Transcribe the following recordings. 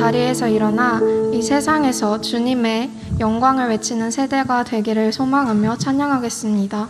자리에서 일어나 이 세상에서 주님의 영광을 외치는 세대가 되기를 소망하며 찬양하겠습니다.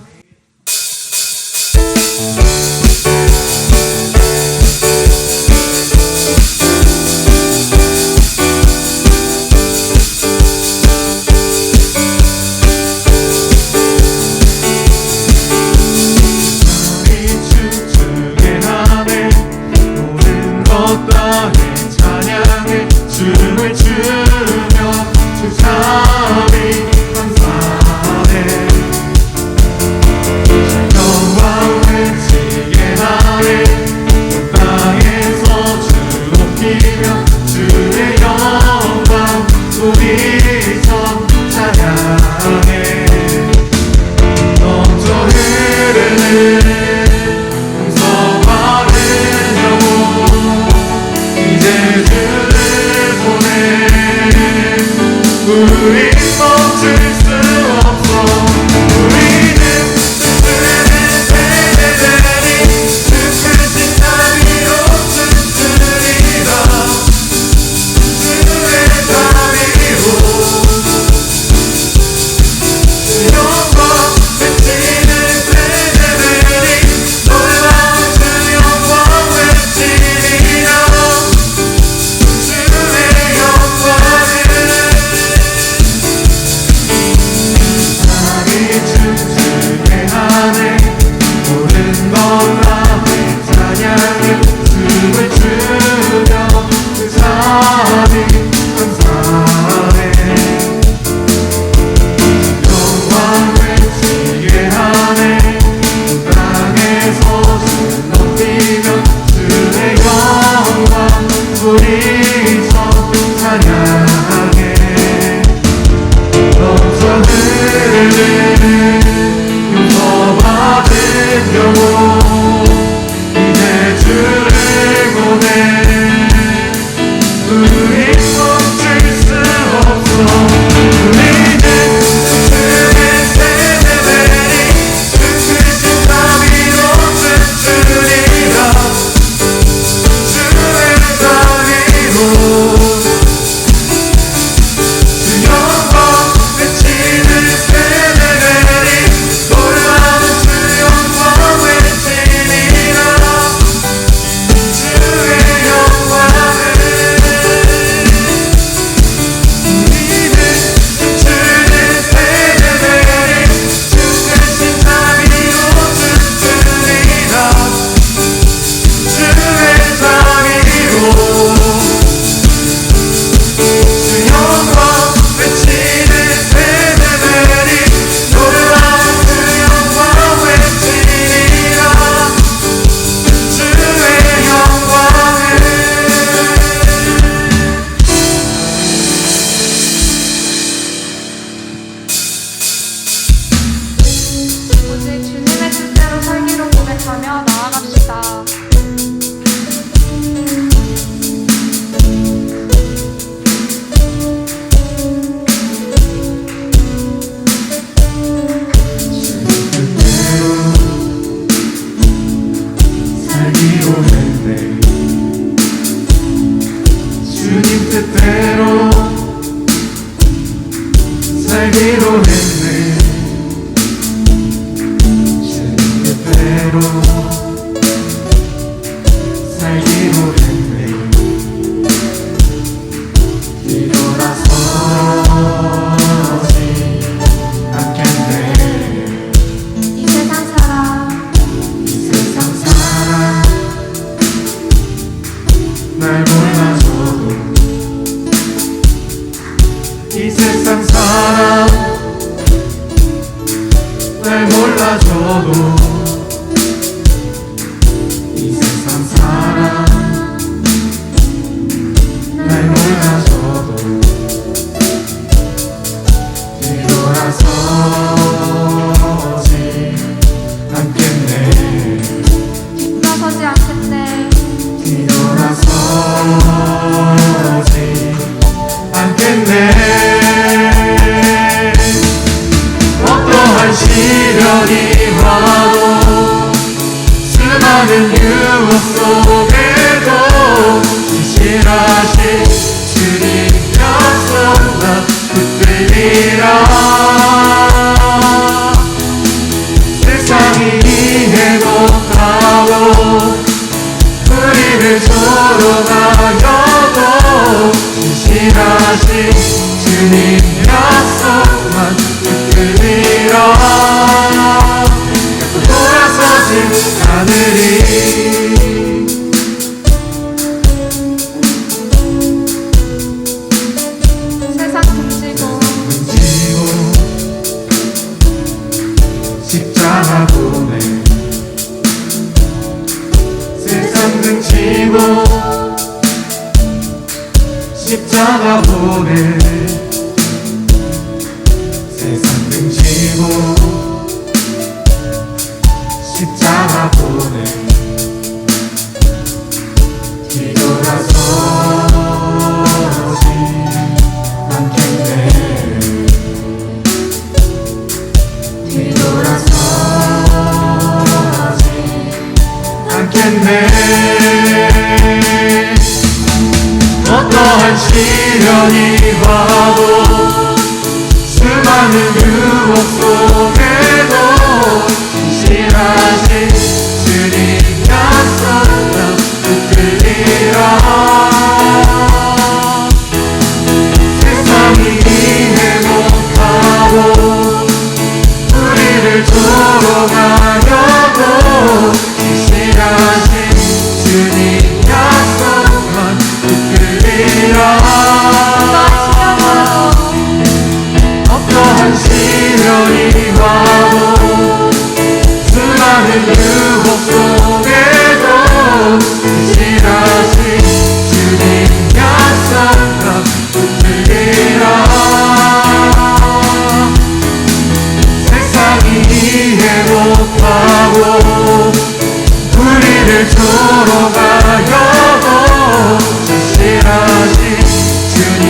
시련이 와도 십자가 보내 세상 등지고 십자가 보내 세상 등지고 십자가 보내 뒤돌아서지 않겠네 뒤돌아서지 않겠네 어떠한 시련이 와도 수많은 유혹 속에도 신실하신 주님 약속은 붙들리라 세상이 이해 못하고 우리를 조롱하려고 신실하신 주님 약속은 붙들리라 어떠한 시련이 와도 수많은 유혹 속에도 신실하신 주님 약속은 붙들리라 세상이 이해 못하고 우리를 조롱하려고 신실하신 주님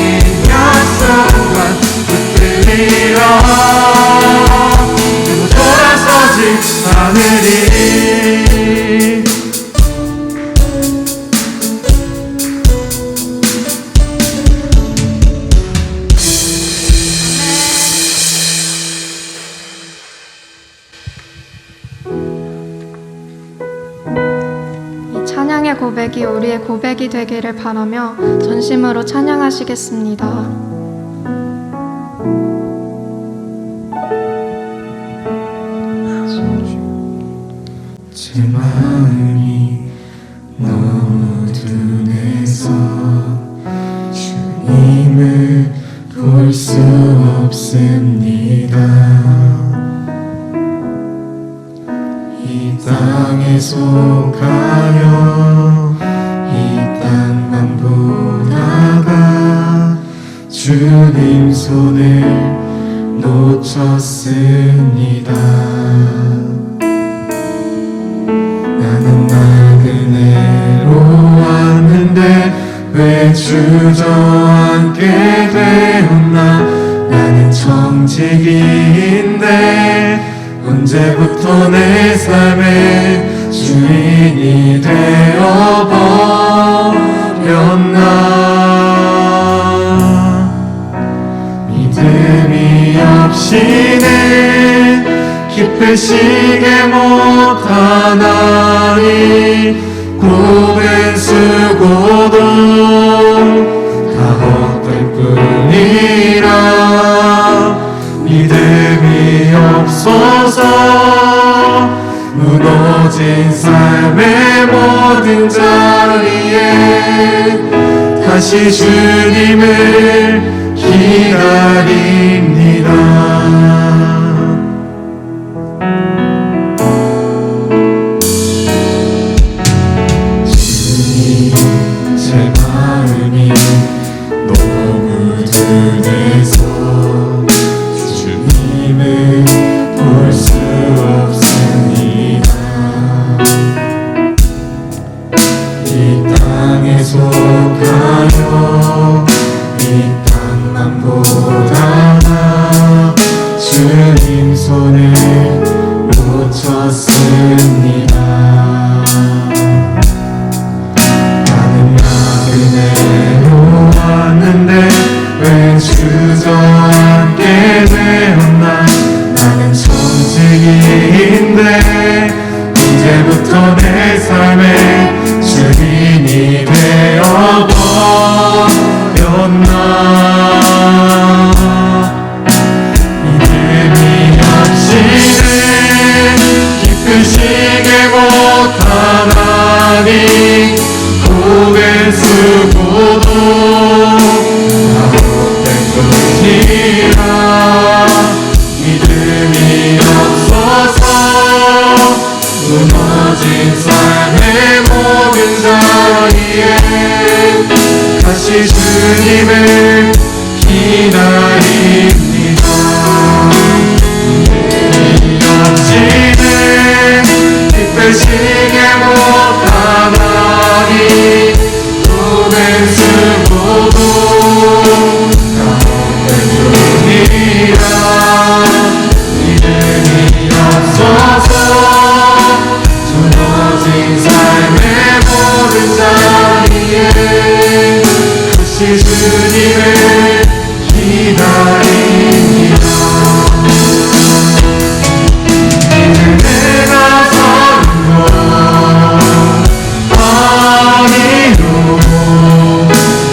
약속은 붙들리라 돌아서지 않으리 이 찬양의 고백이 우리의 고백이 되기를 바라며 전심으로 찬양하시겠습니다. 제 마음이 너무 둔해서 주님을 볼 수 없습니다. 이 땅에 속하여 이 땅만 보다가 주님 손을 놓쳤습니다. 나는 나그네로 왔는데 왜 주저앉게 되었나. 나는 청지기인데 언제부터 내 삶의 주인이 되어버렸나. 믿음이 없이는 기쁘시게 못하나니 곱은 수고도 다 헛될 뿐이라. 믿음이 없어서 무너진 삶의 모든 자리에 다시 주님을 기다립니다. 언제부터 내 삶의 주인이 되어버렸나. 믿음이 없이 주님을 기다립니다. 이어지는 기쁘시게 못하나니 두배 쓰고도 가운데 뿐이라 믿음이 없어서 무너진 삶의 모든 자리에 다시 주님을 기다립니다. 이제 내가 사는 것 아니요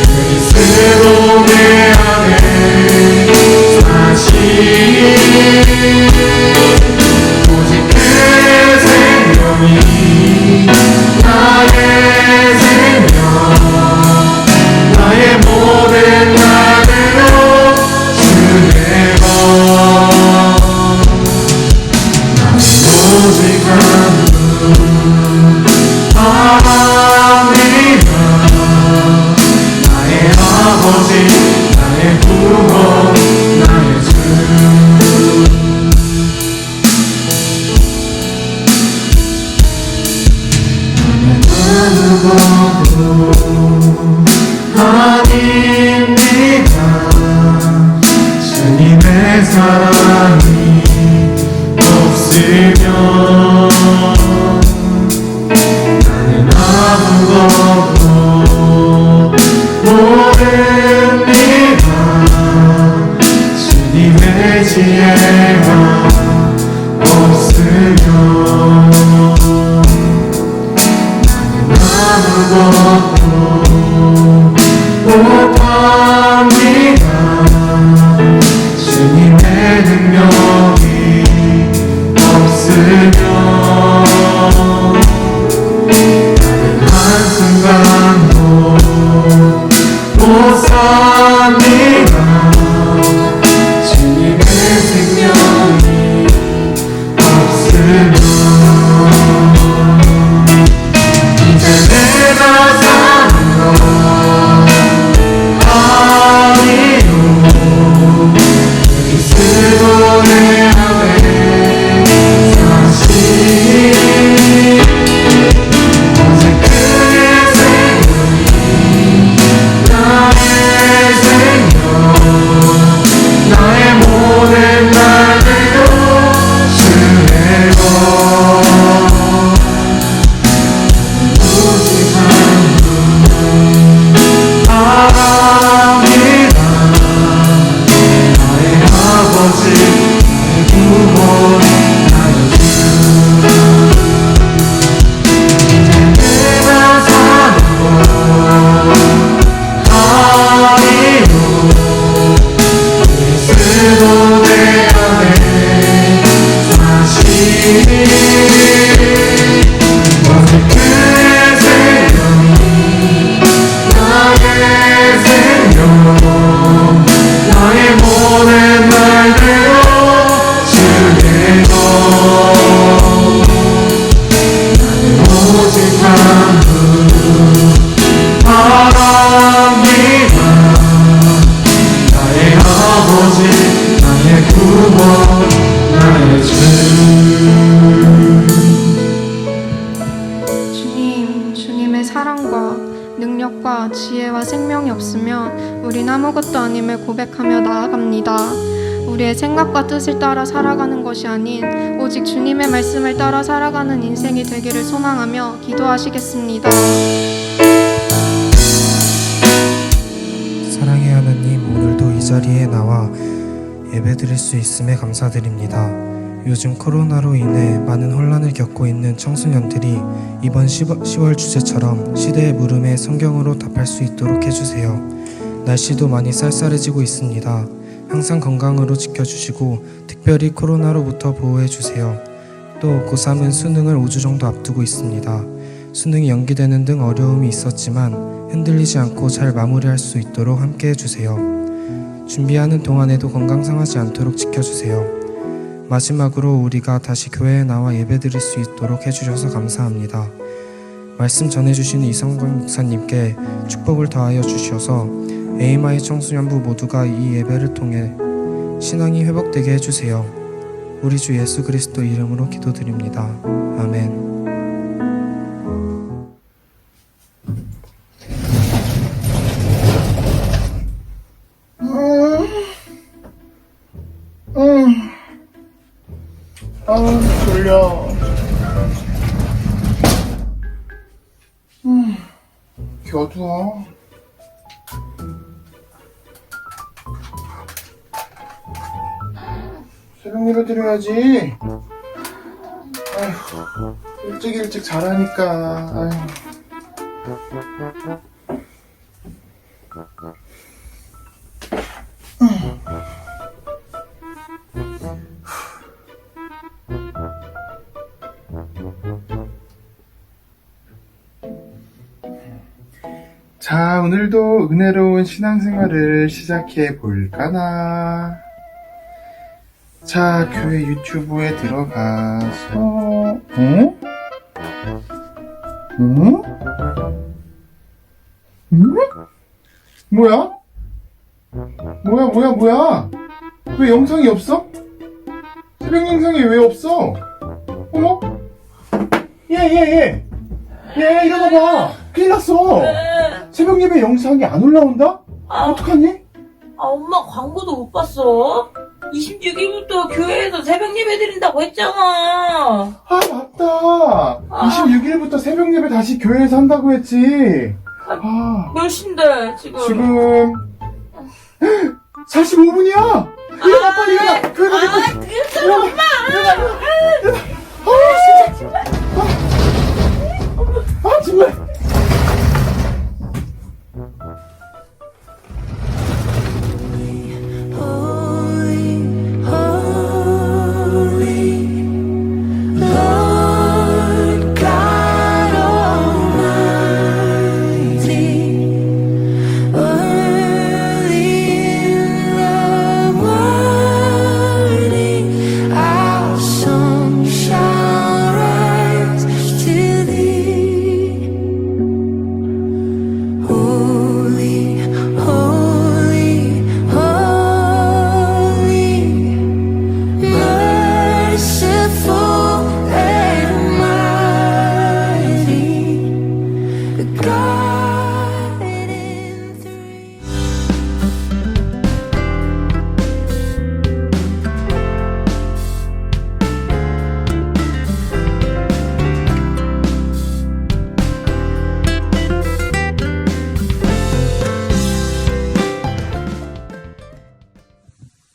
그리스도 내 안에 사시 오직 그의 생명이 나의 생명 나의 모든 날들로 주의 것 나는 오직 한 분 바랍니다. 나의 아버지 나의 구원 나의 주 아무것도 아닙니다. 주님의 사랑이 없으면 나는 아무것도 모릅니다. 주님의 지혜가 없으면 아무것도 못합니다. 주님의 능력이 없으면 나는 한순간도 못 삽니다. 주님의 생명이 없으면 이제 내가 사는 것 아니요 그리스도 내 안에 사시 오직 그의 생명이 나의 생명 나의 모든 날들도 주의 것 오직 한 분 바랍니다. 나의 아버지 나의 구원 나의 주 이제 내가 사는 것 아니요 그리스도 내 안에 사시 오직 그의 생명이 나의 생명 나의 모든 날들로 주의 것 나는 오직 한 분 바랍니다. 나의 아버지 나의 구원 나의 주 주님의 사랑과 능력과 지혜와 생명이 없으면 우린 아무것도 아님을 고백하며 나아갑니다. 우리의 생각과 뜻을 따라 살아가는 것이 아닌 오직 주님의 말씀을 따라 살아가는 인생이 되기를 소망하며 기도하시겠습니다. 사랑의 하나님, 오늘도 이 자리에 나와 예배드릴 수 있음에 감사드립니다. 요즘 코로나로 인해 많은 혼란을 겪고 있는 청소년들이 이번 10월 주제처럼 시대의 물음에 성경으로 답할 수 있도록 해주세요. 날씨도 많이 쌀쌀해지고 있습니다. 항상 건강으로 지켜주시고 특별히 코로나로부터 보호해주세요. 또 고3은 수능을 5주 정도 앞두고 있습니다. 수능이 연기되는 등 어려움이 있었지만 흔들리지 않고 잘 마무리할 수 있도록 함께 해주세요. 준비하는 동안에도 건강 상하지 않도록 지켜주세요. 마지막으로 우리가 다시 교회에 나와 예배드릴 수 있도록 해주셔서 감사합니다. 말씀 전해주시는 이성광 목사님께 축복을 더하여 주셔서 에이마이 청소년부 모두가 이 예배를 통해 신앙이 회복되게 해주세요. 우리 주 예수 그리스도 이름으로 기도드립니다. 아멘. 졸려. 이렇게 어두워. 새벽 예배 드려야지. 아휴, 일찍 자라니까. 아휴. 자, 오늘도 은혜로운 신앙생활을 시작해 볼까나. 자, 교회 유튜브에 들어가서, 뭐야? 뭐야? 왜 영상이 없어? 새벽 영상이 왜 없어? 어머? 얘, 일어나봐. 큰일 났어. 새벽 예배 영상이 안 올라온다? 어떡하니? 엄마 광고도 못 봤어? 26일부터 교회에서 새벽 예배 드린다고 했잖아. 맞다. 26일부터 새벽 예배 다시 교회에서 한다고 했지. 몇 시인데, 지금? 지금 45분이야. 일어나, 빨리 일어나. 교회 가자. 그랬어, 엄마! 진짜. 정말.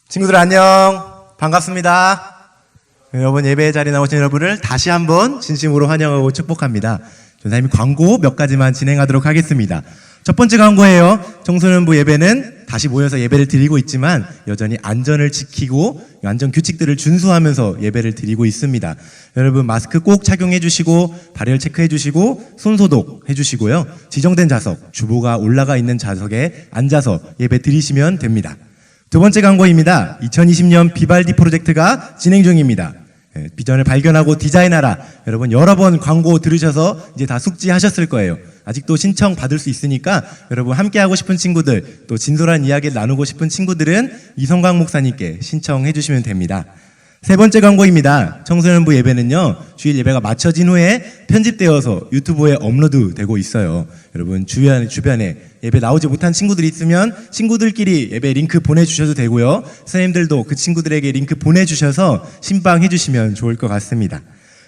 친구들 안녕, 반갑습니다. 여러분, 예배의 자리에 나오신 여러분을 다시 한번 진심으로 환영하고 축복합니다. 전사님이 광고 몇 가지만 진행하도록 하겠습니다. 첫 번째 광고예요. 청소년부 예배는 다시 모여서 예배를 드리고 있지만 여전히 안전을 지키고 안전 규칙들을 준수하면서 예배를 드리고 있습니다. 여러분, 마스크 꼭 착용해 주시고 발열 체크해 주시고 손 소독해 주시고요. 지정된 좌석, 주보가 올라가 있는 좌석에 앉아서 예배 드리시면 됩니다. 두 번째 광고입니다. 2020년 비발디 프로젝트가 진행 중입니다. 비전을 발견하고 디자인하라. 여러분, 여러 번 광고 들으셔서 이제 다 숙지하셨을 거예요. 아직도 신청 받을 수 있으니까 여러분, 함께 하고 싶은 친구들, 또 진솔한 이야기를 나누고 싶은 친구들은 이성광 목사님께 신청해 주시면 됩니다. 세 번째 광고입니다. 청소년부 예배는요, 주일 예배가 마쳐진 후에 편집되어서 유튜브에 업로드 되고 있어요. 여러분, 주변에 예배 나오지 못한 친구들이 있으면 친구들끼리 예배 링크 보내주셔도 되고요. 선생님들도 그 친구들에게 링크 보내주셔서 신방해 주시면 좋을 것 같습니다.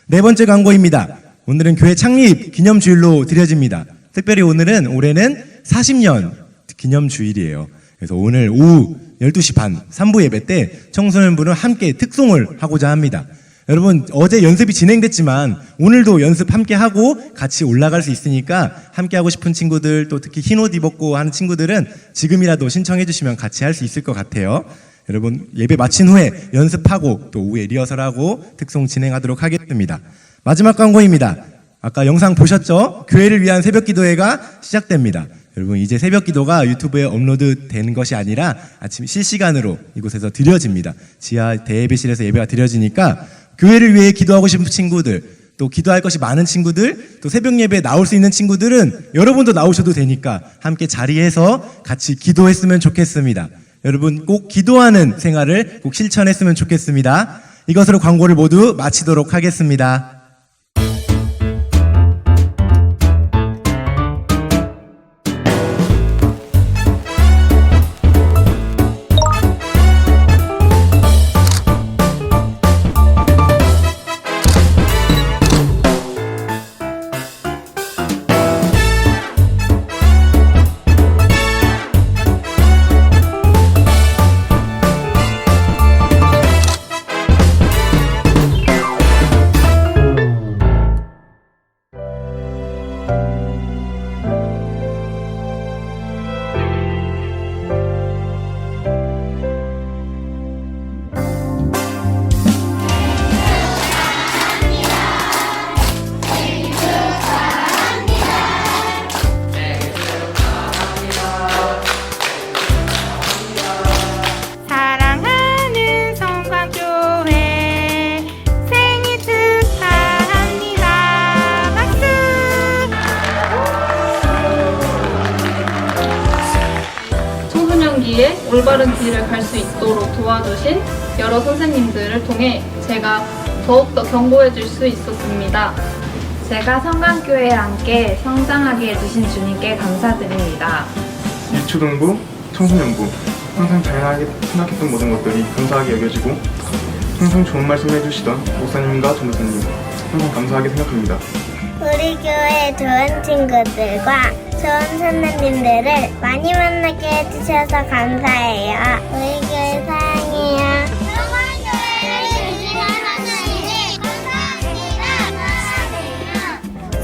네 번째 광고입니다. 오늘은 교회 창립 기념주일로 드려집니다. 특별히 올해는 40년 기념주일이에요. 그래서 오늘 오후 12시 반 3부 예배 때 청소년부는 함께 특송을 하고자 합니다. 여러분, 어제 연습이 진행됐지만 오늘도 연습 함께 하고 같이 올라갈 수 있으니까 함께 하고 싶은 친구들, 또 특히 흰옷 입었고 하는 친구들은 지금이라도 신청해 주시면 같이 할 수 있을 것 같아요. 여러분, 예배 마친 후에 연습하고 또 오후에 리허설하고 특송 진행하도록 하겠습니다. 마지막 광고입니다. 아까 영상 보셨죠? 교회를 위한 새벽 기도회가 시작됩니다. 여러분, 이제 새벽 기도가 유튜브에 업로드 되는 것이 아니라 아침 실시간으로 이곳에서 드려집니다. 지하 대예배실에서 예배가 드려지니까 교회를 위해 기도하고 싶은 친구들, 또 기도할 것이 많은 친구들, 또 새벽 예배에 나올 수 있는 친구들은 여러분도 나오셔도 되니까 함께 자리에서 같이 기도했으면 좋겠습니다. 여러분 꼭 기도하는 생활을 꼭 실천했으면 좋겠습니다. 이것으로 광고를 모두 마치도록 하겠습니다. 사랑하는 성곽교회 생일 축하합니다. 박수! 청소년기에 올바른 길을 갈 수 있도록 도와주신 여러 선생님들을 통해 제가 더욱더 견고해질 수 있었습니다. 제가 성강교회에 함께 성장하게 해주신 주님께 감사드립니다. 유초등부, 청소년부 항상 다양하게 생각했던 모든 것들이 감사하게 여겨지고 항상 좋은 말씀을 해주시던 목사님과 전도사님 항상 감사하게 생각합니다. 우리 교회 좋은 친구들과 좋은 선생님들을 많이 만나게 해주셔서 감사해요. 우리 교회 사랑해요.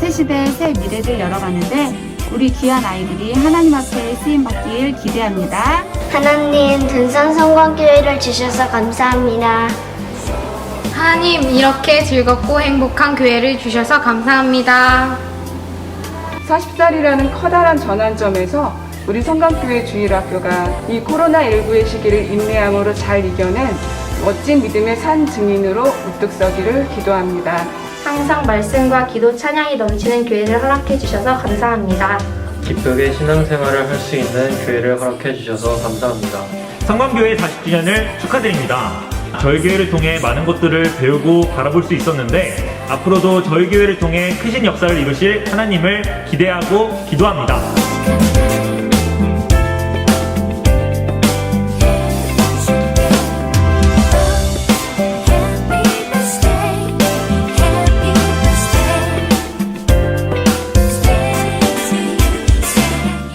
새 시대의 새 미래를 열어가는데 우리 귀한 아이들이 하나님 앞에 쓰임받길 기대합니다. 하나님, 든산 성광교회를 주셔서 감사합니다. 하나님, 이렇게 즐겁고 행복한 교회를 주셔서 감사합니다. 40살이라는 커다란 전환점에서 우리 성강교회 주일학교가 이 코로나19의 시기를 인내함으로 잘 이겨낸 멋진 믿음의 산 증인으로 우뚝 서기를 기도합니다. 항상 말씀과 기도 찬양이 넘치는 교회를 허락해 주셔서 감사합니다. 기쁘게 신앙생활을 할 수 있는 교회를 허락해 주셔서 감사합니다. 성광교회 40주년을 축하드립니다. 저희 교회를 통해 많은 것들을 배우고 바라볼 수 있었는데 앞으로도 저희 교회를 통해 크신 역사를 이루실 하나님을 기대하고 기도합니다.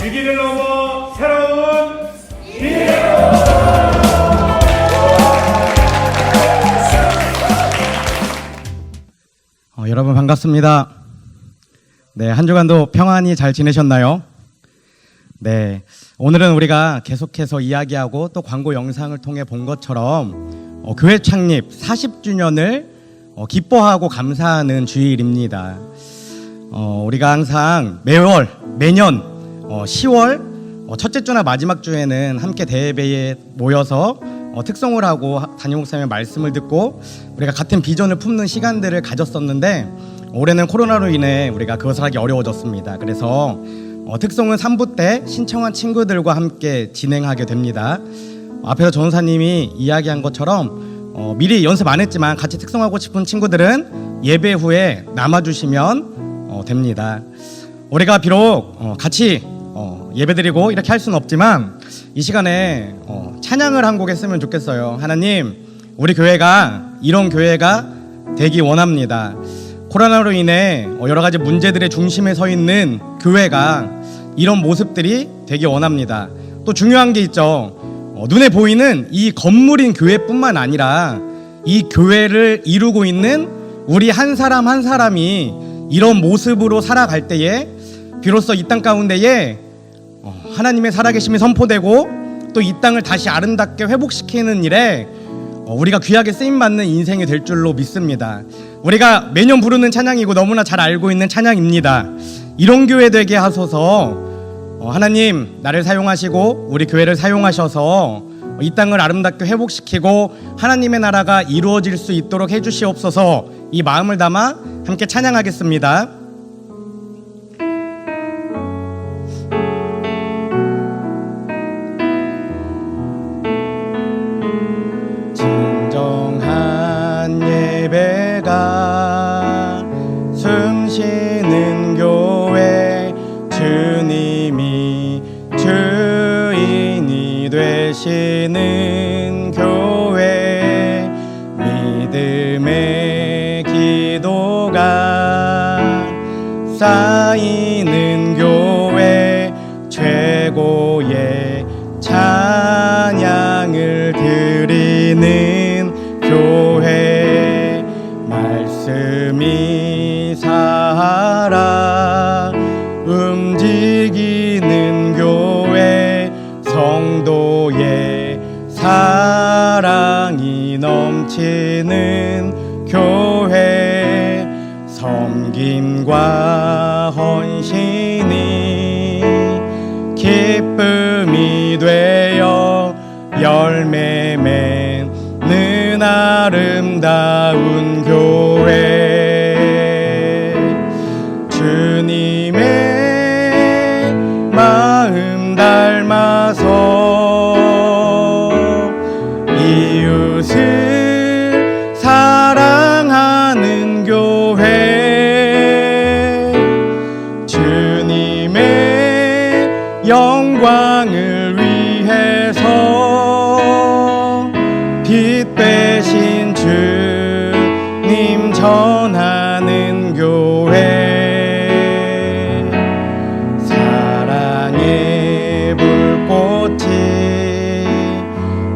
위기를 넘어 새로운 여러분 반갑습니다. 네, 한 주간도 평안히 잘 지내셨나요? 네, 오늘은 우리가 계속해서 이야기하고 또 광고 영상을 통해 본 것처럼 교회 창립 40주년을 기뻐하고 감사하는 주일입니다. 우리가 항상 매년 10월 첫째 주나 마지막 주에는 함께 대예배에 모여서 특송을 하고 담임 목사님의 말씀을 듣고 우리가 같은 비전을 품는 시간들을 가졌었는데 올해는 코로나로 인해 우리가 그것을 하기 어려워졌습니다. 그래서 특송은 3부 때 신청한 친구들과 함께 진행하게 됩니다. 앞에서 전도사님이 이야기한 것처럼 미리 연습 안 했지만 같이 특송하고 싶은 친구들은 예배 후에 남아주시면 됩니다. 우리가 비록 같이 예배드리고 이렇게 할 수는 없지만 이 시간에 찬양을 한 곡 했으면 좋겠어요. 하나님, 우리 교회가 이런 교회가 되기 원합니다. 코로나로 인해 여러 가지 문제들의 중심에 서 있는 교회가 이런 모습들이 되기 원합니다. 또 중요한 게 있죠. 눈에 보이는 이 건물인 교회뿐만 아니라 이 교회를 이루고 있는 우리 한 사람 한 사람이 이런 모습으로 살아갈 때에 비로소 이 땅 가운데에 하나님의 살아계심이 선포되고 또 이 땅을 다시 아름답게 회복시키는 일에 우리가 귀하게 쓰임받는 인생이 될 줄로 믿습니다. 우리가 매년 부르는 찬양이고 너무나 잘 알고 있는 찬양입니다. 이런 교회 되게 하소서. 하나님, 나를 사용하시고 우리 교회를 사용하셔서 이 땅을 아름답게 회복시키고 하나님의 나라가 이루어질 수 있도록 해주시옵소서. 이 마음을 담아 함께 찬양하겠습니다. 진정한 예배가 숨쉬는 교회, 주님이 주인이 되시는 교회, 믿음의 기도가 쌓이는 교회, 최고의 찬양을 드리는 교회, 말씀이 살아 움직이는 교회, 성도의 사랑이 넘치는 교회, 섬김과 헌신이 기쁨이 되어 열매 맺는 아름다운 교회, 주님의 마음 닮아서 이웃을 사랑하는 교회, 주님의 영광을 위해서 빛 되신 주님 전하는 교회, 사랑의 불꽃이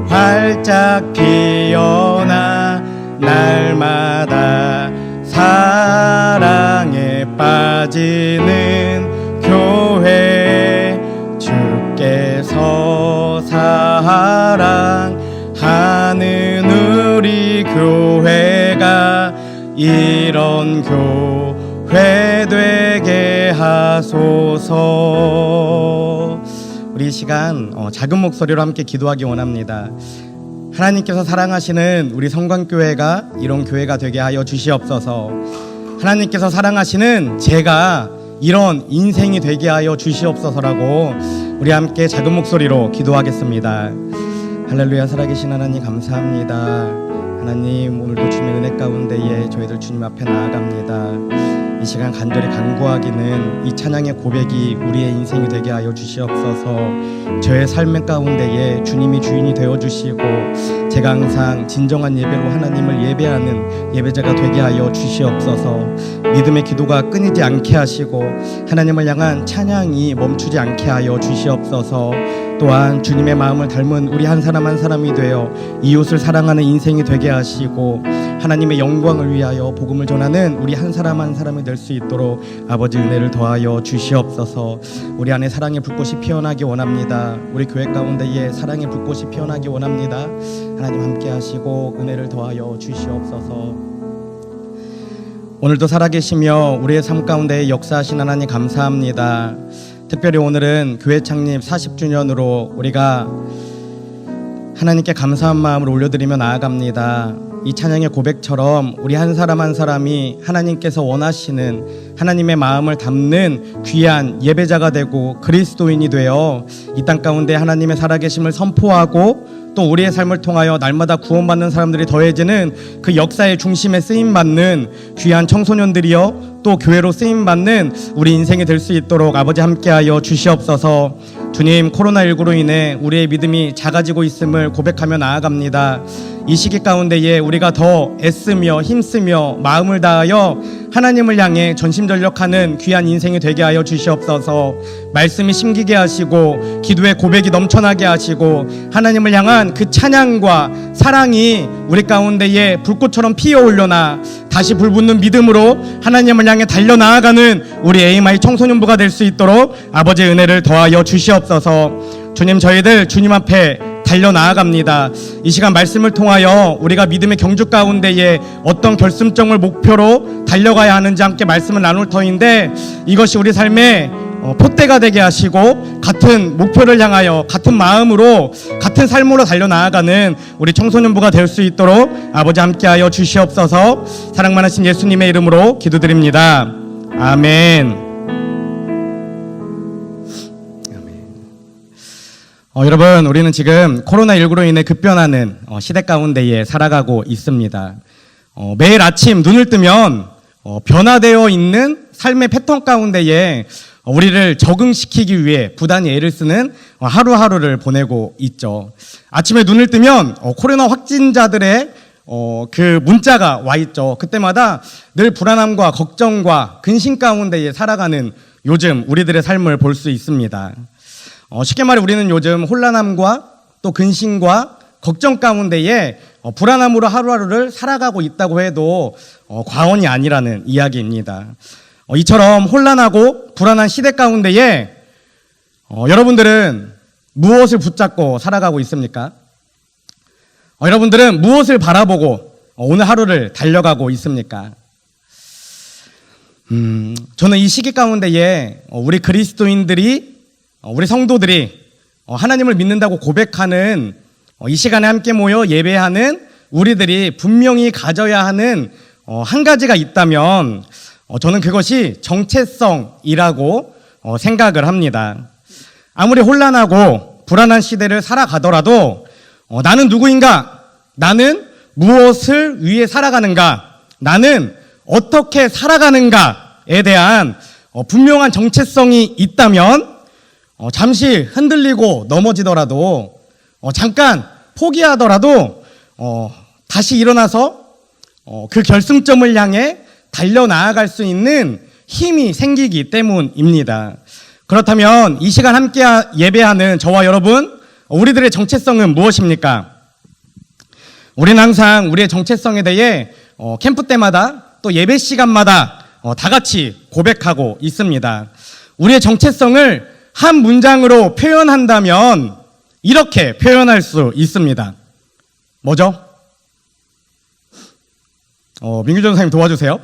활짝 피어나 날마다 사랑에 빠지는 교회, 주께서 사랑하는 우리 교회가 이런 교회 되게 하소서. 우리 이 시간 작은 목소리로 함께 기도하기 원합니다. 하나님께서 사랑하시는 우리 성광교회가 이런 교회가 되게 하여 주시옵소서. 하나님께서 사랑하시는 제가 이런 인생이 되게 하여 주시옵소서라고 우리 함께 작은 목소리로 기도하겠습니다. 할렐루야. 살아계신 하나님 감사합니다. 하나님, 오늘도 주님의 은혜 가운데에 저희들 주님 앞에 나아갑니다. 이 시간 간절히 간구하기는 이 찬양의 고백이 우리의 인생이 되게 하여 주시옵소서. 저의 삶의 가운데에 주님이 주인이 되어주시고 제가 항상 진정한 예배로 하나님을 예배하는 예배자가 되게 하여 주시옵소서. 믿음의 기도가 끊이지 않게 하시고 하나님을 향한 찬양이 멈추지 않게 하여 주시옵소서. 또한 주님의 마음을 닮은 우리 한 사람 한 사람이 되어 이웃을 사랑하는 인생이 되게 하시고 하나님의 영광을 위하여 복음을 전하는 우리 한 사람 한 사람이 될 수 있도록 아버지 은혜를 더하여 주시옵소서. 우리 안에 사랑의 불꽃이 피어나기 원합니다. 우리 교회 가운데에 사랑의 불꽃이 피어나기 원합니다. 하나님 함께 하시고 은혜를 더하여 주시옵소서. 오늘도 살아계시며 우리의 삶 가운데 역사하신 하나님 감사합니다. 특별히 오늘은 교회 창립 40주년으로 우리가 하나님께 감사한 마음을 올려드리며 나아갑니다. 이 찬양의 고백처럼 우리 한 사람 한 사람이 하나님께서 원하시는 하나님의 마음을 담는 귀한 예배자가 되고 그리스도인이 되어 이 땅 가운데 하나님의 살아계심을 선포하고 또 우리의 삶을 통하여 날마다 구원받는 사람들이 더해지는 그 역사의 중심에 쓰임받는 귀한 청소년들이여 또 교회로 쓰임받는 우리 인생이 될 수 있도록 아버지 함께하여 주시옵소서. 주님, 코로나19로 인해 우리의 믿음이 작아지고 있음을 고백하며 나아갑니다. 이 시기 가운데에 우리가 더 애쓰며 힘쓰며 마음을 다하여 하나님을 향해 전심전력하는 귀한 인생이 되게 하여 주시옵소서. 말씀이 심기게 하시고 기도의 고백이 넘쳐나게 하시고 하나님을 향한 그 찬양과 사랑이 우리 가운데에 불꽃처럼 피어올려나 다시 불붙는 믿음으로 하나님을 향해 달려나아가는 우리 AMI 청소년부가 될 수 있도록 아버지의 은혜를 더하여 주시옵소서. 주님, 저희들 주님 앞에 달려나아갑니다. 이 시간 말씀을 통하여 우리가 믿음의 경주 가운데에 어떤 결승점을 목표로 달려가야 하는지 함께 말씀을 나눌 터인데 이것이 우리 삶의 포대가 되게 하시고 같은 목표를 향하여 같은 마음으로 같은 삶으로 달려나아가는 우리 청소년부가 될 수 있도록 아버지 함께하여 주시옵소서. 사랑 많으신 예수님의 이름으로 기도드립니다. 아멘. 여러분, 우리는 지금 코로나19로 인해 급변하는 시대 가운데에 살아가고 있습니다. 매일 아침 눈을 뜨면 변화되어 있는 삶의 패턴 가운데에 우리를 적응시키기 위해 부단히 애를 쓰는 하루하루를 보내고 있죠. 아침에 눈을 뜨면 코로나 확진자들의 그 문자가 와 있죠. 그때마다 늘 불안함과 걱정과 근심 가운데에 살아가는 요즘 우리들의 삶을 볼 수 있습니다. 쉽게 말해 우리는 요즘 혼란함과 또 근심과 걱정 가운데에 불안함으로 하루하루를 살아가고 있다고 해도 과언이 아니라는 이야기입니다. 이처럼 혼란하고 불안한 시대 가운데에 여러분들은 무엇을 붙잡고 살아가고 있습니까? 여러분들은 무엇을 바라보고 오늘 하루를 달려가고 있습니까? 저는 이 시기 가운데에 우리 그리스도인들이 우리 성도들이 하나님을 믿는다고 고백하는 이 시간에 함께 모여 예배하는 우리들이 분명히 가져야 하는 한 가지가 있다면 저는 그것이 정체성이라고 생각을 합니다. 아무리 혼란하고 불안한 시대를 살아가더라도 나는 누구인가? 나는 무엇을 위해 살아가는가? 나는 어떻게 살아가는가에 대한 분명한 정체성이 있다면 잠시 흔들리고 넘어지더라도 잠깐 포기하더라도 다시 일어나서 그 결승점을 향해 달려나아갈 수 있는 힘이 생기기 때문입니다. 그렇다면 이 시간 함께 예배하는 저와 여러분, 우리들의 정체성은 무엇입니까? 우리는 항상 우리의 정체성에 대해 캠프 때마다 또 예배 시간마다 다 같이 고백하고 있습니다. 우리의 정체성을 한 문장으로 표현한다면 이렇게 표현할 수 있습니다. 뭐죠? 민규 전사님 도와주세요.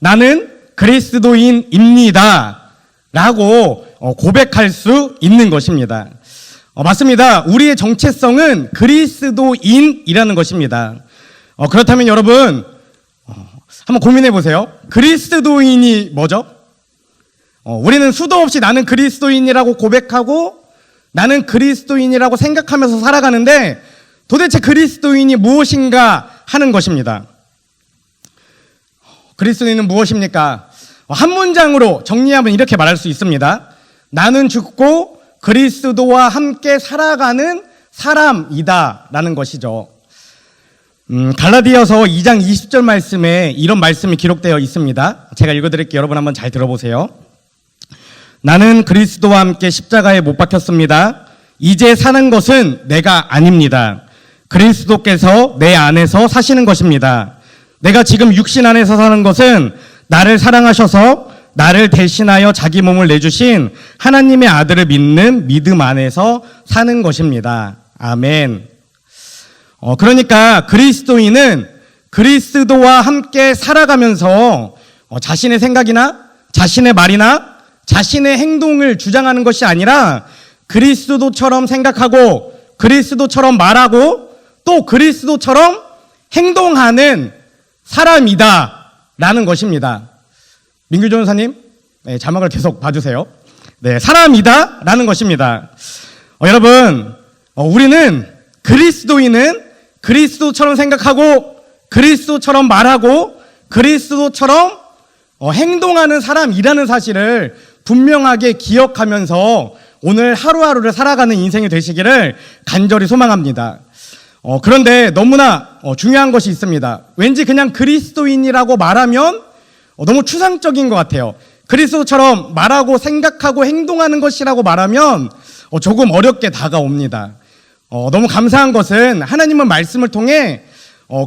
나는 그리스도인입니다 라고 고백할 수 있는 것입니다. 맞습니다. 우리의 정체성은 그리스도인이라는 것입니다. 그렇다면 여러분 한번 고민해 보세요. 그리스도인이 뭐죠? 우리는 수도 없이 나는 그리스도인이라고 고백하고 나는 그리스도인이라고 생각하면서 살아가는데 도대체 그리스도인이 무엇인가 하는 것입니다. 그리스도인은 무엇입니까? 한 문장으로 정리하면 이렇게 말할 수 있습니다. 나는 죽고 그리스도와 함께 살아가는 사람이다 라는 것이죠. 갈라디아서 2장 20절 말씀에 이런 말씀이 기록되어 있습니다. 제가 읽어드릴게요. 여러분 한번 잘 들어보세요. 나는 그리스도와 함께 십자가에 못 박혔습니다. 이제 사는 것은 내가 아닙니다. 그리스도께서 내 안에서 사시는 것입니다. 내가 지금 육신 안에서 사는 것은 나를 사랑하셔서 나를 대신하여 자기 몸을 내주신 하나님의 아들을 믿는 믿음 안에서 사는 것입니다. 아멘. 그러니까 그리스도인은 그리스도와 함께 살아가면서 자신의 생각이나 자신의 말이나 자신의 행동을 주장하는 것이 아니라 그리스도처럼 생각하고 그리스도처럼 말하고 또 그리스도처럼 행동하는 사람이다 라는 것입니다. 민규 전사님, 네, 자막을 계속 봐주세요. 네, 사람이다 라는 것입니다. 여러분, 우리는 그리스도인은 그리스도처럼 생각하고 그리스도처럼 말하고 그리스도처럼 행동하는 사람이라는 사실을 분명하게 기억하면서 오늘 하루하루를 살아가는 인생이 되시기를 간절히 소망합니다. 그런데 너무나 중요한 것이 있습니다. 왠지 그냥 그리스도인이라고 말하면 너무 추상적인 것 같아요. 그리스도처럼 말하고 생각하고 행동하는 것이라고 말하면 조금 어렵게 다가옵니다. 너무 감사한 것은 하나님은 말씀을 통해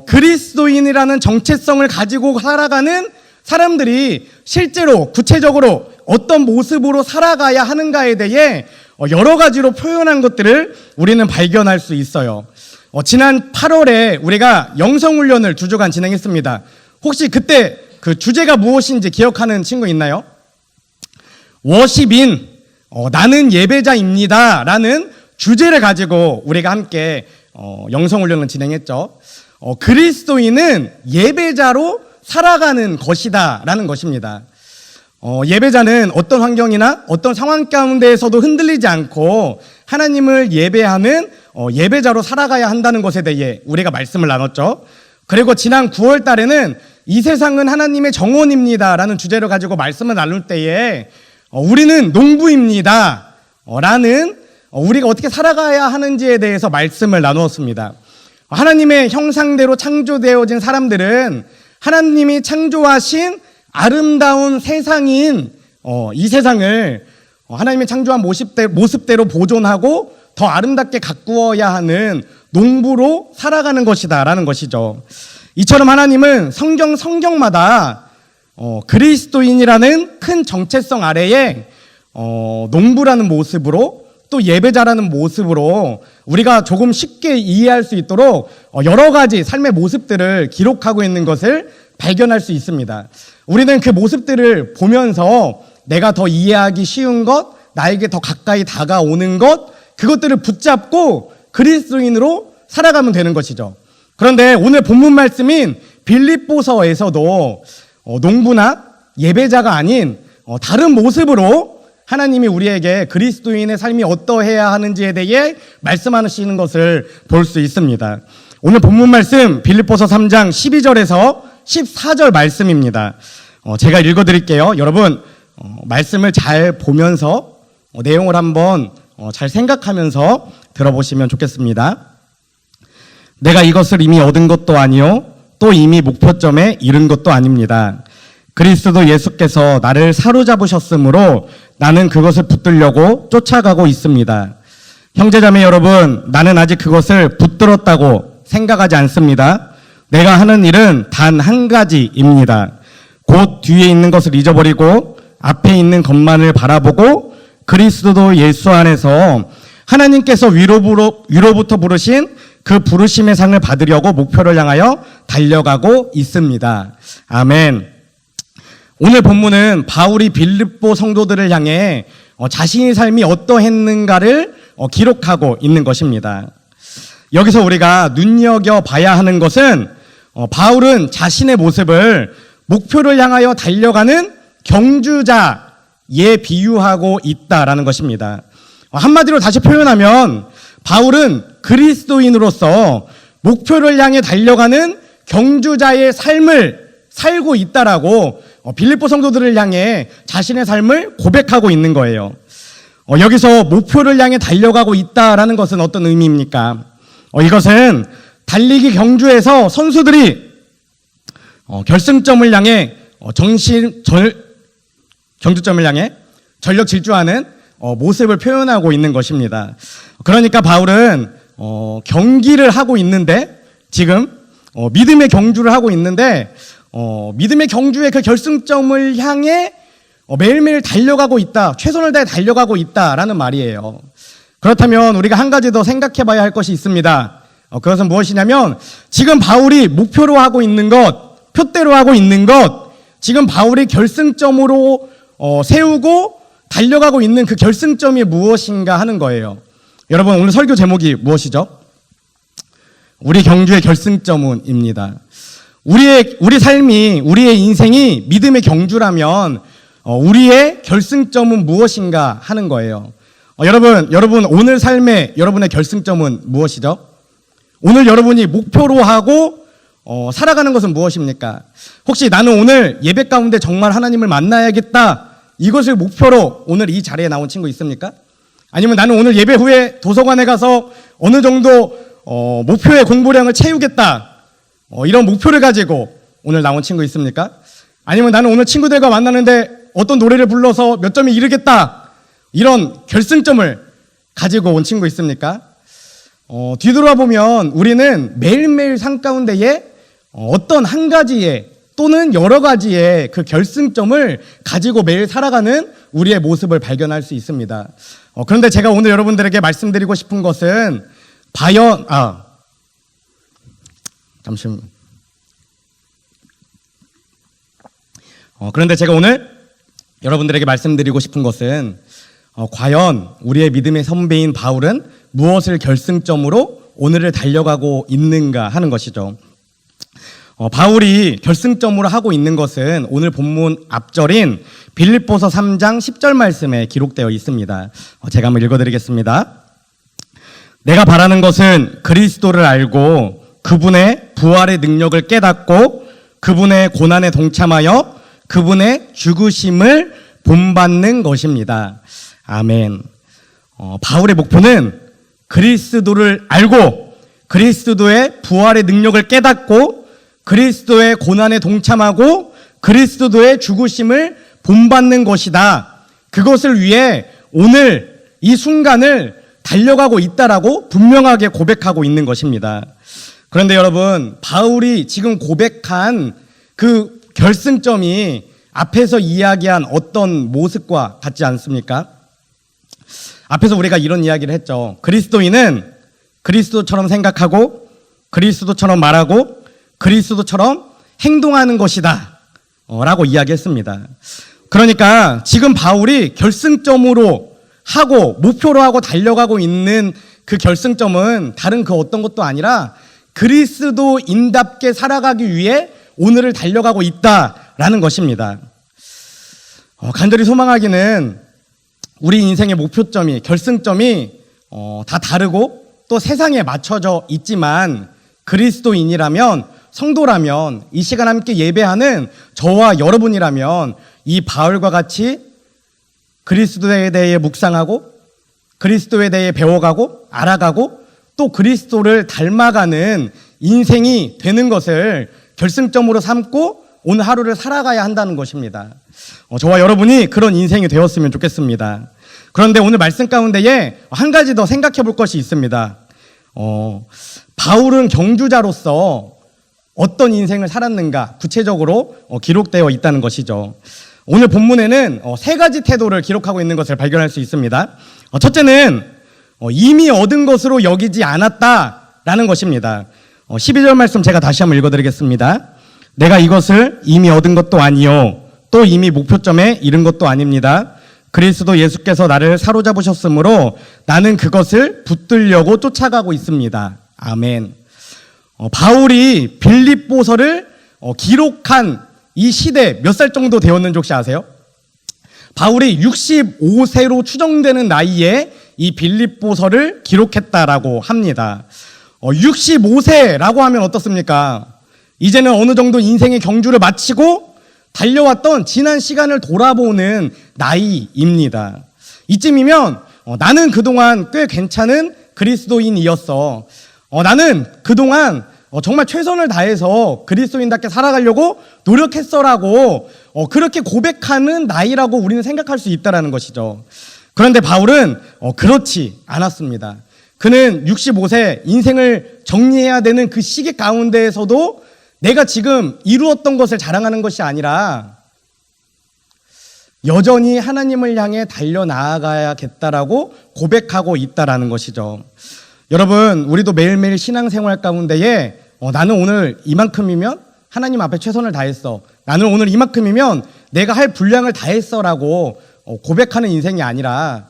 그리스도인이라는 정체성을 가지고 살아가는 사람들이 실제로 구체적으로 어떤 모습으로 살아가야 하는가에 대해 여러 가지로 표현한 것들을 우리는 발견할 수 있어요. 지난 8월에 우리가 영성훈련을 2주간 진행했습니다. 혹시 그때 그 주제가 무엇인지 기억하는 친구 있나요? 워십인, 나는 예배자입니다 라는 주제를 가지고 우리가 함께 영성훈련을 진행했죠. 그리스도인은 예배자로 살아가는 것이다 라는 것입니다. 예배자는 어떤 환경이나 어떤 상황 가운데에서도 흔들리지 않고 하나님을 예배하는 예배자로 살아가야 한다는 것에 대해 우리가 말씀을 나눴죠. 그리고 지난 9월 달에는 이 세상은 하나님의 정원입니다 라는 주제를 가지고 말씀을 나눌 때에 우리는 농부입니다 라는 우리가 어떻게 살아가야 하는지에 대해서 말씀을 나누었습니다. 하나님의 형상대로 창조되어진 사람들은 하나님이 창조하신 아름다운 세상인 이 세상을 하나님의 창조한 모습대로 보존하고 더 아름답게 가꾸어야 하는 농부로 살아가는 것이다 라는 것이죠. 이처럼 하나님은 성경마다 그리스도인이라는 큰 정체성 아래에 농부라는 모습으로 또 예배자라는 모습으로 우리가 조금 쉽게 이해할 수 있도록 여러 가지 삶의 모습들을 기록하고 있는 것을 발견할 수 있습니다. 우리는 그 모습들을 보면서 내가 더 이해하기 쉬운 것, 나에게 더 가까이 다가오는 것, 그것들을 붙잡고 그리스도인으로 살아가면 되는 것이죠. 그런데 오늘 본문 말씀인 빌립보서에서도 농부나 예배자가 아닌 다른 모습으로 하나님이 우리에게 그리스도인의 삶이 어떠해야 하는지에 대해 말씀하시는 것을 볼 수 있습니다. 오늘 본문 말씀 빌립보서 3장 12절에서 14절 말씀입니다. 제가 읽어드릴게요. 여러분 말씀을 잘 보면서 내용을 한번 잘 생각하면서 들어보시면 좋겠습니다. 내가 이것을 이미 얻은 것도 아니요 또 이미 목표점에 이른 것도 아닙니다. 그리스도 예수께서 나를 사로잡으셨으므로 나는 그것을 붙들려고 쫓아가고 있습니다. 형제자매 여러분, 나는 아직 그것을 붙들었다고 생각하지 않습니다. 내가 하는 일은 단 한 가지입니다. 곧 뒤에 있는 것을 잊어버리고 앞에 있는 것만을 바라보고 그리스도 예수 안에서 하나님께서 위로부터 부르신 그 부르심의 상을 받으려고 목표를 향하여 달려가고 있습니다. 아멘. 오늘 본문은 바울이 빌립보 성도들을 향해 자신의 삶이 어떠했는가를 기록하고 있는 것입니다. 여기서 우리가 눈여겨봐야 하는 것은 바울은 자신의 모습을 목표를 향하여 달려가는 경주자에 비유하고 있다라는 것입니다. 한마디로 다시 표현하면 바울은 그리스도인으로서 목표를 향해 달려가는 경주자의 삶을 살고 있다라고 빌립보 성도들을 향해 자신의 삶을 고백하고 있는 거예요. 여기서 목표를 향해 달려가고 있다라는 것은 어떤 의미입니까? 이것은 달리기 경주에서 선수들이 결승점을 향해 경주점을 향해 전력 질주하는 모습을 표현하고 있는 것입니다. 그러니까 바울은 경기를 하고 있는데 지금 믿음의 경주를 하고 있는데 믿음의 경주의 그 결승점을 향해 매일매일 달려가고 있다, 최선을 다해 달려가고 있다라는 말이에요. 그렇다면 우리가 한 가지 더 생각해 봐야 할 것이 있습니다. 그것은 무엇이냐면 지금 바울이 목표로 하고 있는 것, 표대로 하고 있는 것, 지금 바울이 결승점으로 세우고 달려가고 있는 그 결승점이 무엇인가 하는 거예요. 여러분 오늘 설교 제목이 무엇이죠? 우리 경주의 결승점은입니다. 우리 삶이, 우리의 인생이 믿음의 경주라면 우리의 결승점은 무엇인가 하는 거예요. 여러분 오늘 삶의 여러분의 결승점은 무엇이죠? 오늘 여러분이 목표로 하고 살아가는 것은 무엇입니까? 혹시 나는 오늘 예배 가운데 정말 하나님을 만나야겠다, 이것을 목표로 오늘 이 자리에 나온 친구 있습니까? 아니면 나는 오늘 예배 후에 도서관에 가서 어느 정도 목표의 공부량을 채우겠다, 이런 목표를 가지고 오늘 나온 친구 있습니까? 아니면 나는 오늘 친구들과 만나는데 어떤 노래를 불러서 몇 점에 이르겠다, 이런 결승점을 가지고 온 친구 있습니까? 뒤돌아보면 우리는 매일매일 삶 가운데에 어떤 한 가지의 또는 여러 가지의 그 결승점을 가지고 매일 살아가는 우리의 모습을 발견할 수 있습니다. 그런데 제가 오늘 여러분들에게 말씀드리고 싶은 것은 그런데 제가 오늘 여러분들에게 말씀드리고 싶은 것은 과연 우리의 믿음의 선배인 바울은 무엇을 결승점으로 오늘을 달려가고 있는가 하는 것이죠. 바울이 결승점으로 하고 있는 것은 오늘 본문 앞절인 빌립보서 3장 10절 말씀에 기록되어 있습니다. 제가 한번 읽어드리겠습니다. 내가 바라는 것은 그리스도를 알고 그분의 부활의 능력을 깨닫고 그분의 고난에 동참하여 그분의 죽으심을 본받는 것입니다. 아멘. 바울의 목표는 그리스도를 알고 그리스도의 부활의 능력을 깨닫고 그리스도의 고난에 동참하고 그리스도의 죽으심을 본받는 것이다. 그것을 위해 오늘 이 순간을 달려가고 있다라고 분명하게 고백하고 있는 것입니다. 그런데 여러분, 바울이 지금 고백한 그 결승점이 앞에서 이야기한 어떤 모습과 같지 않습니까? 앞에서 우리가 이런 이야기를 했죠. 그리스도인은 그리스도처럼 생각하고 그리스도처럼 말하고 그리스도처럼 행동하는 것이다 라고 이야기했습니다. 그러니까 지금 바울이 결승점으로 하고 목표로 하고 달려가고 있는 그 결승점은 다른 그 어떤 것도 아니라 그리스도인답게 살아가기 위해 오늘을 달려가고 있다라는 것입니다. 간절히 소망하기는 우리 인생의 목표점이 결승점이 다 다르고 또 세상에 맞춰져 있지만 그리스도인이라면 성도라면 이 시간 함께 예배하는 저와 여러분이라면 이 바울과 같이 그리스도에 대해 묵상하고 그리스도에 대해 배워가고 알아가고 또 그리스도를 닮아가는 인생이 되는 것을 결승점으로 삼고 오늘 하루를 살아가야 한다는 것입니다. 저와 여러분이 그런 인생이 되었으면 좋겠습니다. 그런데 오늘 말씀 가운데에 한 가지 더 생각해 볼 것이 있습니다. 바울은 경주자로서 어떤 인생을 살았는가 구체적으로 기록되어 있다는 것이죠. 오늘 본문에는 세 가지 태도를 기록하고 있는 것을 발견할 수 있습니다. 첫째는 이미 얻은 것으로 여기지 않았다라는 것입니다. 12절 말씀 제가 다시 한번 읽어드리겠습니다. 내가 이것을 이미 얻은 것도 아니요 또 이미 목표점에 이른 것도 아닙니다. 그리스도 예수께서 나를 사로잡으셨으므로 나는 그것을 붙들려고 쫓아가고 있습니다. 아멘. 바울이 빌립보서를 기록한 이 시대 몇 살 정도 되었는지 혹시 아세요? 바울이 65세로 추정되는 나이에 이 빌립보서를 기록했다라고 합니다. 65세라고 하면 어떻습니까? 이제는 어느 정도 인생의 경주를 마치고 달려왔던 지난 시간을 돌아보는 나이입니다. 이쯤이면 나는 그동안 꽤 괜찮은 그리스도인이었어. 나는 그동안 정말 최선을 다해서 그리스도인답게 살아가려고 노력했어라고 그렇게 고백하는 나이라고 우리는 생각할 수 있다는 것이죠. 그런데 바울은 그렇지 않았습니다. 그는 65세 인생을 정리해야 되는 그 시기 가운데에서도 내가 지금 이루었던 것을 자랑하는 것이 아니라 여전히 하나님을 향해 달려나아가야겠다라고 고백하고 있다라는 것이죠. 여러분, 우리도 매일매일 신앙생활 가운데에 나는 오늘 이만큼이면 하나님 앞에 최선을 다했어. 나는 오늘 이만큼이면 내가 할 분량을 다했어라고 고백하는 인생이 아니라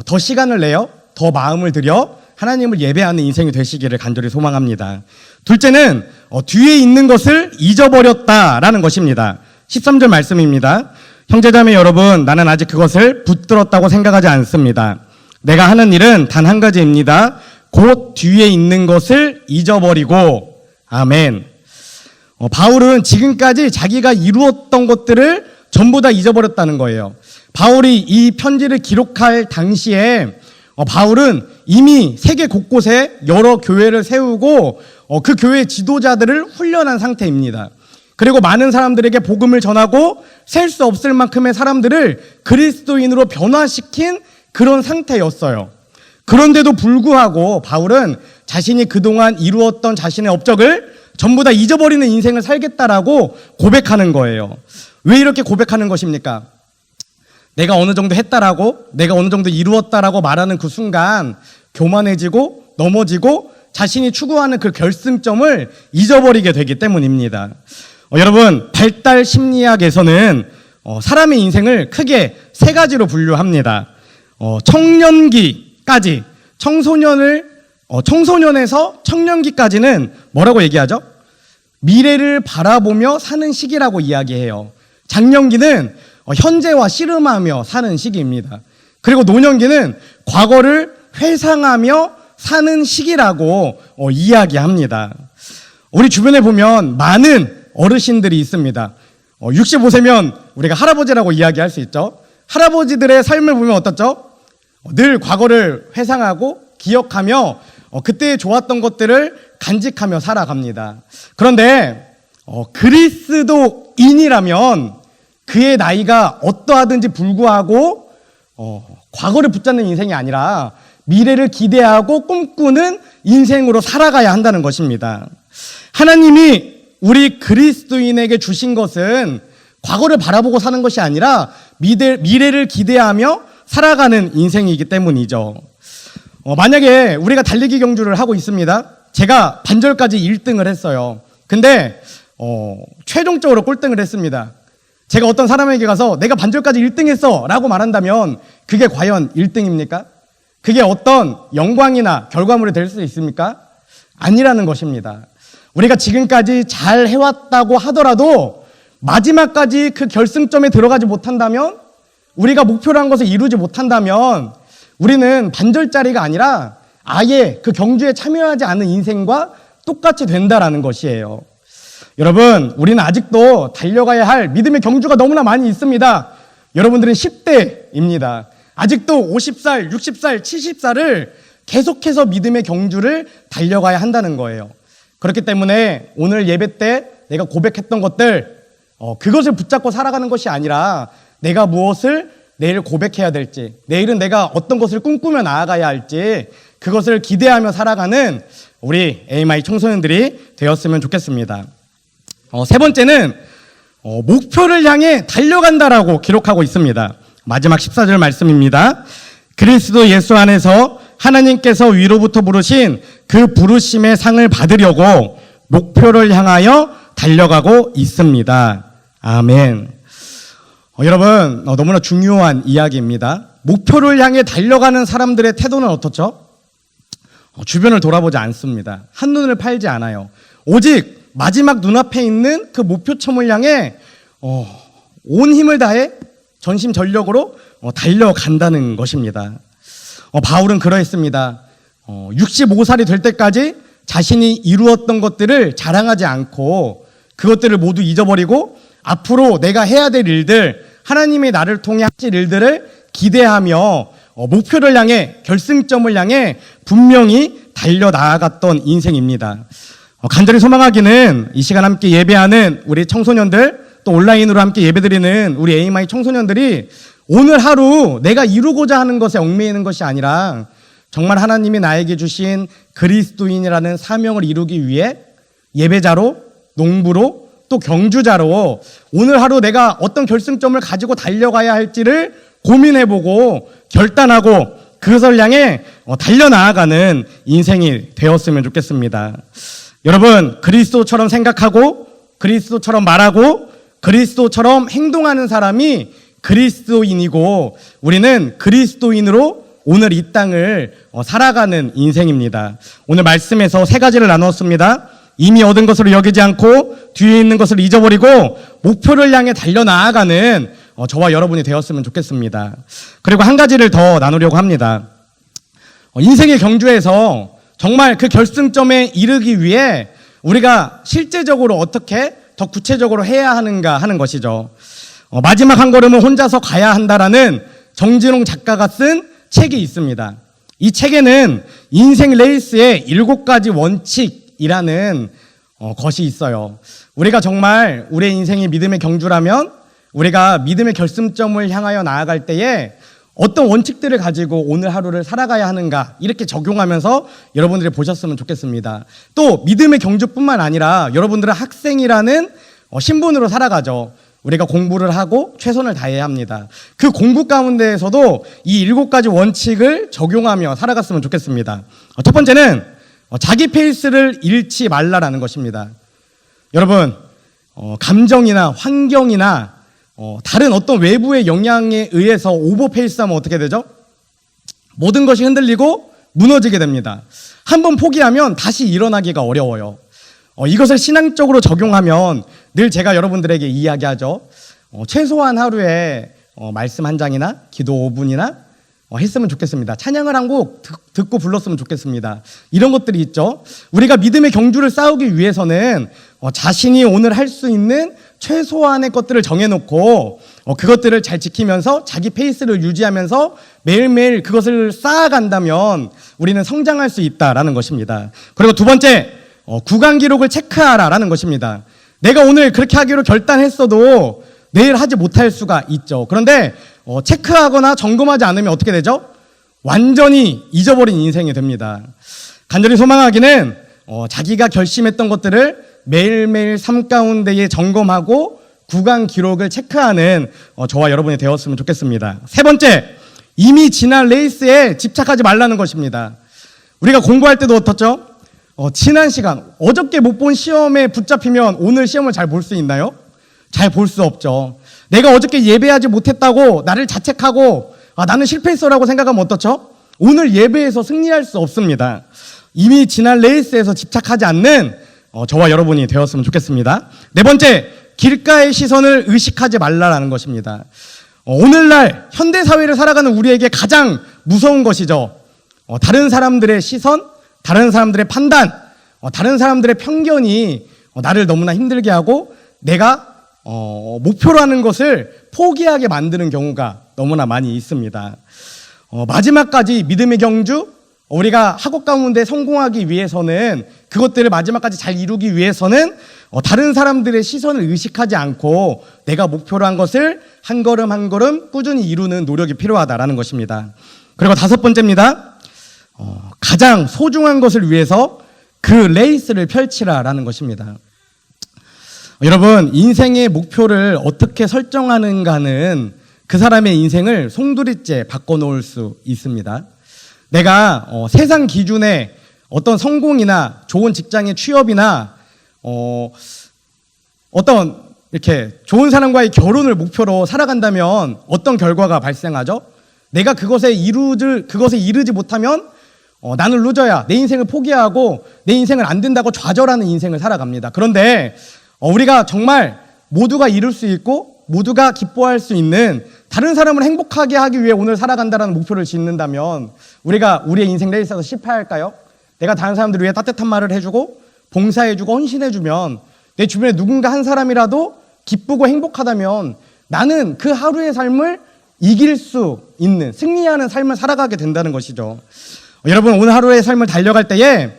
더 시간을 내어 더 마음을 들여 하나님을 예배하는 인생이 되시기를 간절히 소망합니다. 둘째는 뒤에 있는 것을 잊어버렸다라는 것입니다. 13절 말씀입니다. 형제자매 여러분, 나는 아직 그것을 붙들었다고 생각하지 않습니다. 내가 하는 일은 단 한 가지입니다. 곧 뒤에 있는 것을 잊어버리고. 아멘. 바울은 지금까지 자기가 이루었던 것들을 전부 다 잊어버렸다는 거예요. 바울이 이 편지를 기록할 당시에 바울은 이미 세계 곳곳에 여러 교회를 세우고 그 교회 지도자들을 훈련한 상태입니다. 그리고 많은 사람들에게 복음을 전하고 셀 수 없을 만큼의 사람들을 그리스도인으로 변화시킨 그런 상태였어요. 그런데도 불구하고 바울은 자신이 그동안 이루었던 자신의 업적을 전부 다 잊어버리는 인생을 살겠다라고 고백하는 거예요. 왜 이렇게 고백하는 것입니까? 내가 어느 정도 했다라고, 내가 어느 정도 이루었다라고 말하는 그 순간 교만해지고 넘어지고 자신이 추구하는 그 결승점을 잊어버리게 되기 때문입니다. 여러분, 발달 심리학에서는 사람의 인생을 크게 세 가지로 분류합니다. 청년기까지, 청소년에서 청년기까지는 뭐라고 얘기하죠? 미래를 바라보며 사는 시기라고 이야기해요. 장년기는 현재와 씨름하며 사는 시기입니다. 그리고 노년기는 과거를 회상하며 사는 시기라고 이야기합니다. 우리 주변에 보면 많은 어르신들이 있습니다. 65세면 우리가 할아버지라고 이야기할 수 있죠. 할아버지들의 삶을 보면 어떻죠? 늘 과거를 회상하고 기억하며 그때 좋았던 것들을 간직하며 살아갑니다. 그런데 그리스도인이라면 그의 나이가 어떠하든지 불구하고 과거를 붙잡는 인생이 아니라 미래를 기대하고 꿈꾸는 인생으로 살아가야 한다는 것입니다. 하나님이 우리 그리스도인에게 주신 것은 과거를 바라보고 사는 것이 아니라 미래를 기대하며 살아가는 인생이기 때문이죠. 만약에 우리가 달리기 경주를 하고 있습니다. 제가 반절까지 1등을 했어요. 근데 최종적으로 꼴등을 했습니다. 제가 어떤 사람에게 가서 내가 반절까지 1등 했어 라고 말한다면 그게 과연 1등입니까? 그게 어떤 영광이나 결과물이 될 수 있습니까? 아니라는 것입니다. 우리가 지금까지 잘 해왔다고 하더라도 마지막까지 그 결승점에 들어가지 못한다면, 우리가 목표로 한 것을 이루지 못한다면 우리는 반절짜리가 아니라 아예 그 경주에 참여하지 않은 인생과 똑같이 된다라는 것이에요. 여러분, 우리는 아직도 달려가야 할 믿음의 경주가 너무나 많이 있습니다. 여러분들은 10대입니다. 아직도 50살, 60살, 70살을 계속해서 믿음의 경주를 달려가야 한다는 거예요. 그렇기 때문에 오늘 예배 때 내가 고백했던 것들, 그것을 붙잡고 살아가는 것이 아니라 내가 무엇을 내일 고백해야 될지, 내일은 내가 어떤 것을 꿈꾸며 나아가야 할지 그것을 기대하며 살아가는 우리 AMI 청소년들이 되었으면 좋겠습니다. 세 번째는 목표를 향해 달려간다라고 기록하고 있습니다. 마지막 14절 말씀입니다. 그리스도 예수 안에서 하나님께서 위로부터 부르신 그 부르심의 상을 받으려고 목표를 향하여 달려가고 있습니다. 아멘. 여러분, 너무나 중요한 이야기입니다. 목표를 향해 달려가는 사람들의 태도는 어떻죠? 주변을 돌아보지 않습니다. 한눈을 팔지 않아요. 오직 마지막 눈앞에 있는 그 목표점을 향해 온 힘을 다해 전심전력으로 달려간다는 것입니다. 바울은 그러했습니다. 65살이 될 때까지 자신이 이루었던 것들을 자랑하지 않고 그것들을 모두 잊어버리고 앞으로 내가 해야 될 일들, 하나님이 나를 통해 하실 일들을 기대하며 목표를 향해, 결승점을 향해 분명히 달려나아갔던 인생입니다. 간절히 소망하기는 이 시간 함께 예배하는 우리 청소년들, 또 온라인으로 함께 예배드리는 우리 AMI 청소년들이 오늘 하루 내가 이루고자 하는 것에 얽매이는 것이 아니라 정말 하나님이 나에게 주신 그리스도인이라는 사명을 이루기 위해 예배자로, 농부로, 또 경주자로 오늘 하루 내가 어떤 결승점을 가지고 달려가야 할지를 고민해보고 결단하고 그것을 향해 달려나아가는 인생이 되었으면 좋겠습니다. 여러분, 그리스도처럼 생각하고 그리스도처럼 말하고 그리스도처럼 행동하는 사람이 그리스도인이고 우리는 그리스도인으로 오늘 이 땅을 살아가는 인생입니다. 오늘 말씀에서 세 가지를 나누었습니다. 이미 얻은 것으로 여기지 않고 뒤에 있는 것을 잊어버리고 목표를 향해 달려나아가는 저와 여러분이 되었으면 좋겠습니다. 그리고 한 가지를 더 나누려고 합니다. 인생의 경주에서 정말 그 결승점에 이르기 위해 우리가 실제적으로 어떻게 더 구체적으로 해야 하는가 하는 것이죠. 마지막 한 걸음은 혼자서 가야 한다라는 정진홍 작가가 쓴 책이 있습니다. 이 책에는 인생 레이스의 7가지 원칙이라는 것이 있어요. 우리가 정말 우리의 인생이 믿음의 경주라면 우리가 믿음의 결승점을 향하여 나아갈 때에 어떤 원칙들을 가지고 오늘 하루를 살아가야 하는가 이렇게 적용하면서 여러분들이 보셨으면 좋겠습니다. 또 믿음의 경주뿐만 아니라 여러분들은 학생이라는 신분으로 살아가죠. 우리가 공부를 하고 최선을 다해야 합니다. 그 공부 가운데에서도 이 7가지 원칙을 적용하며 살아갔으면 좋겠습니다. 첫 번째는 자기 페이스를 잃지 말라라는 것입니다. 여러분, 감정이나 환경이나 다른 어떤 외부의 영향에 의해서 오버페이스하면 어떻게 되죠? 모든 것이 흔들리고 무너지게 됩니다. 한번 포기하면 다시 일어나기가 어려워요. 이것을 신앙적으로 적용하면 늘 제가 여러분들에게 이야기하죠. 최소한 하루에 말씀 한 장이나 기도 5분이나 했으면 좋겠습니다. 찬양을 한 곡 듣고 불렀으면 좋겠습니다. 이런 것들이 있죠. 우리가 믿음의 경주를 싸우기 위해서는 자신이 오늘 할 수 있는 최소한의 것들을 정해놓고 그것들을 잘 지키면서 자기 페이스를 유지하면서 매일매일 그것을 쌓아간다면 우리는 성장할 수 있다라는 것입니다. 그리고 두 번째, 구간 기록을 체크하라라는 것입니다. 내가 오늘 그렇게 하기로 결단했어도 내일 하지 못할 수가 있죠. 그런데 체크하거나 점검하지 않으면 어떻게 되죠? 완전히 잊어버린 인생이 됩니다. 간절히 소망하기는 자기가 결심했던 것들을 매일매일 삶 가운데에 점검하고 구간 기록을 체크하는 저와 여러분이 되었으면 좋겠습니다. 세 번째, 이미 지난 레이스에 집착하지 말라는 것입니다. 우리가 공부할 때도 어떻죠? 지난 시간, 어저께 못 본 시험에 붙잡히면 오늘 시험을 잘 볼 수 있나요? 잘 볼 수 없죠. 내가 어저께 예배하지 못했다고 나를 자책하고 나는 실패했어라고 생각하면 어떻죠? 오늘 예배에서 승리할 수 없습니다. 이미 지난 레이스에서 집착하지 않는 저와 여러분이 되었으면 좋겠습니다. 네 번째, 길가의 시선을 의식하지 말라라는 것입니다. 오늘날 현대사회를 살아가는 우리에게 가장 무서운 것이죠. 다른 사람들의 시선, 다른 사람들의 판단, 다른 사람들의 편견이 나를 너무나 힘들게 하고 내가 목표로 하는 것을 포기하게 만드는 경우가 너무나 많이 있습니다. 마지막까지 믿음의 경주, 우리가 학업 가운데 성공하기 위해서는 그것들을 마지막까지 잘 이루기 위해서는 다른 사람들의 시선을 의식하지 않고 내가 목표로 한 것을 한 걸음 한 걸음 꾸준히 이루는 노력이 필요하다라는 것입니다. 그리고 다섯 번째입니다. 가장 소중한 것을 위해서 그 레이스를 펼치라라는 것입니다. 여러분, 인생의 목표를 어떻게 설정하는가는 그 사람의 인생을 송두리째 바꿔놓을 수 있습니다. 내가 세상 기준에 어떤 성공이나 좋은 직장의 취업이나 어떤 이렇게 좋은 사람과의 결혼을 목표로 살아간다면 어떤 결과가 발생하죠? 내가 그것에 이르지 못하면 나는 루저야, 내 인생을 포기하고 내 인생을 안 된다고 좌절하는 인생을 살아갑니다. 그런데 우리가 정말 모두가 이룰 수 있고 모두가 기뻐할 수 있는 다른 사람을 행복하게 하기 위해 오늘 살아간다는 목표를 짓는다면 우리가 우리의 인생 레이스에서 실패할까요? 내가 다른 사람들을 위해 따뜻한 말을 해주고 봉사해주고 헌신해주면 내 주변에 누군가 한 사람이라도 기쁘고 행복하다면 나는 그 하루의 삶을 이길 수 있는 승리하는 삶을 살아가게 된다는 것이죠. 여러분, 오늘 하루의 삶을 달려갈 때에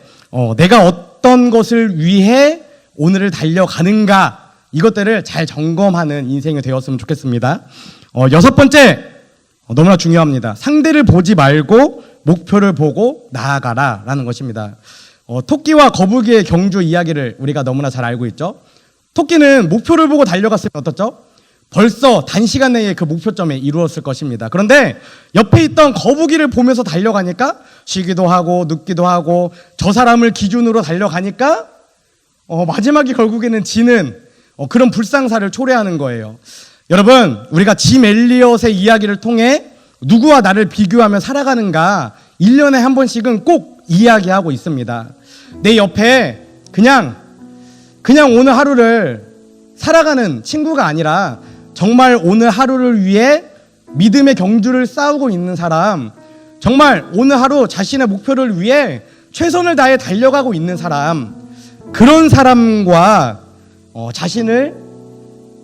내가 어떤 것을 위해 오늘을 달려가는가 이것들을 잘 점검하는 인생이 되었으면 좋겠습니다. 여섯 번째, 너무나 중요합니다. 상대를 보지 말고 목표를 보고 나아가라 라는 것입니다. 토끼와 거북이의 경주 이야기를 우리가 너무나 잘 알고 있죠. 토끼는 목표를 보고 달려갔으면 어떻죠? 벌써 단시간 내에 그 목표점에 이루었을 것입니다. 그런데 옆에 있던 거북이를 보면서 달려가니까 쉬기도 하고 눕기도 하고 저 사람을 기준으로 달려가니까 마지막에 결국에는 지는 그런 불상사를 초래하는 거예요. 여러분, 우리가 짐 엘리엇의 이야기를 통해 누구와 나를 비교하며 살아가는가 1년에 한 번씩은 꼭 이야기하고 있습니다. 내 옆에 그냥 오늘 하루를 살아가는 친구가 아니라 정말 오늘 하루를 위해 믿음의 경주를 싸우고 있는 사람, 정말 오늘 하루 자신의 목표를 위해 최선을 다해 달려가고 있는 사람, 그런 사람과 자신을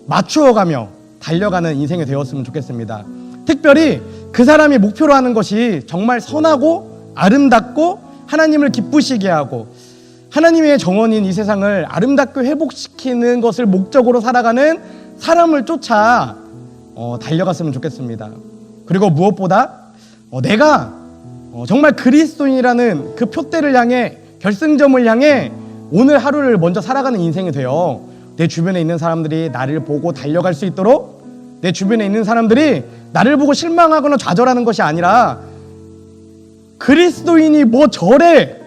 맞추어가며 달려가는 인생이 되었으면 좋겠습니다. 특별히 그 사람이 목표로 하는 것이 정말 선하고 아름답고 하나님을 기쁘시게 하고 하나님의 정원인 이 세상을 아름답게 회복시키는 것을 목적으로 살아가는 사람을 쫓아 달려갔으면 좋겠습니다. 그리고 무엇보다 내가 정말 그리스도인이라는 그 표대를 향해 결승점을 향해 오늘 하루를 먼저 살아가는 인생이 되어 내 주변에 있는 사람들이 나를 보고 달려갈 수 있도록 내 주변에 있는 사람들이 나를 보고 실망하거나 좌절하는 것이 아니라 그리스도인이 뭐 저래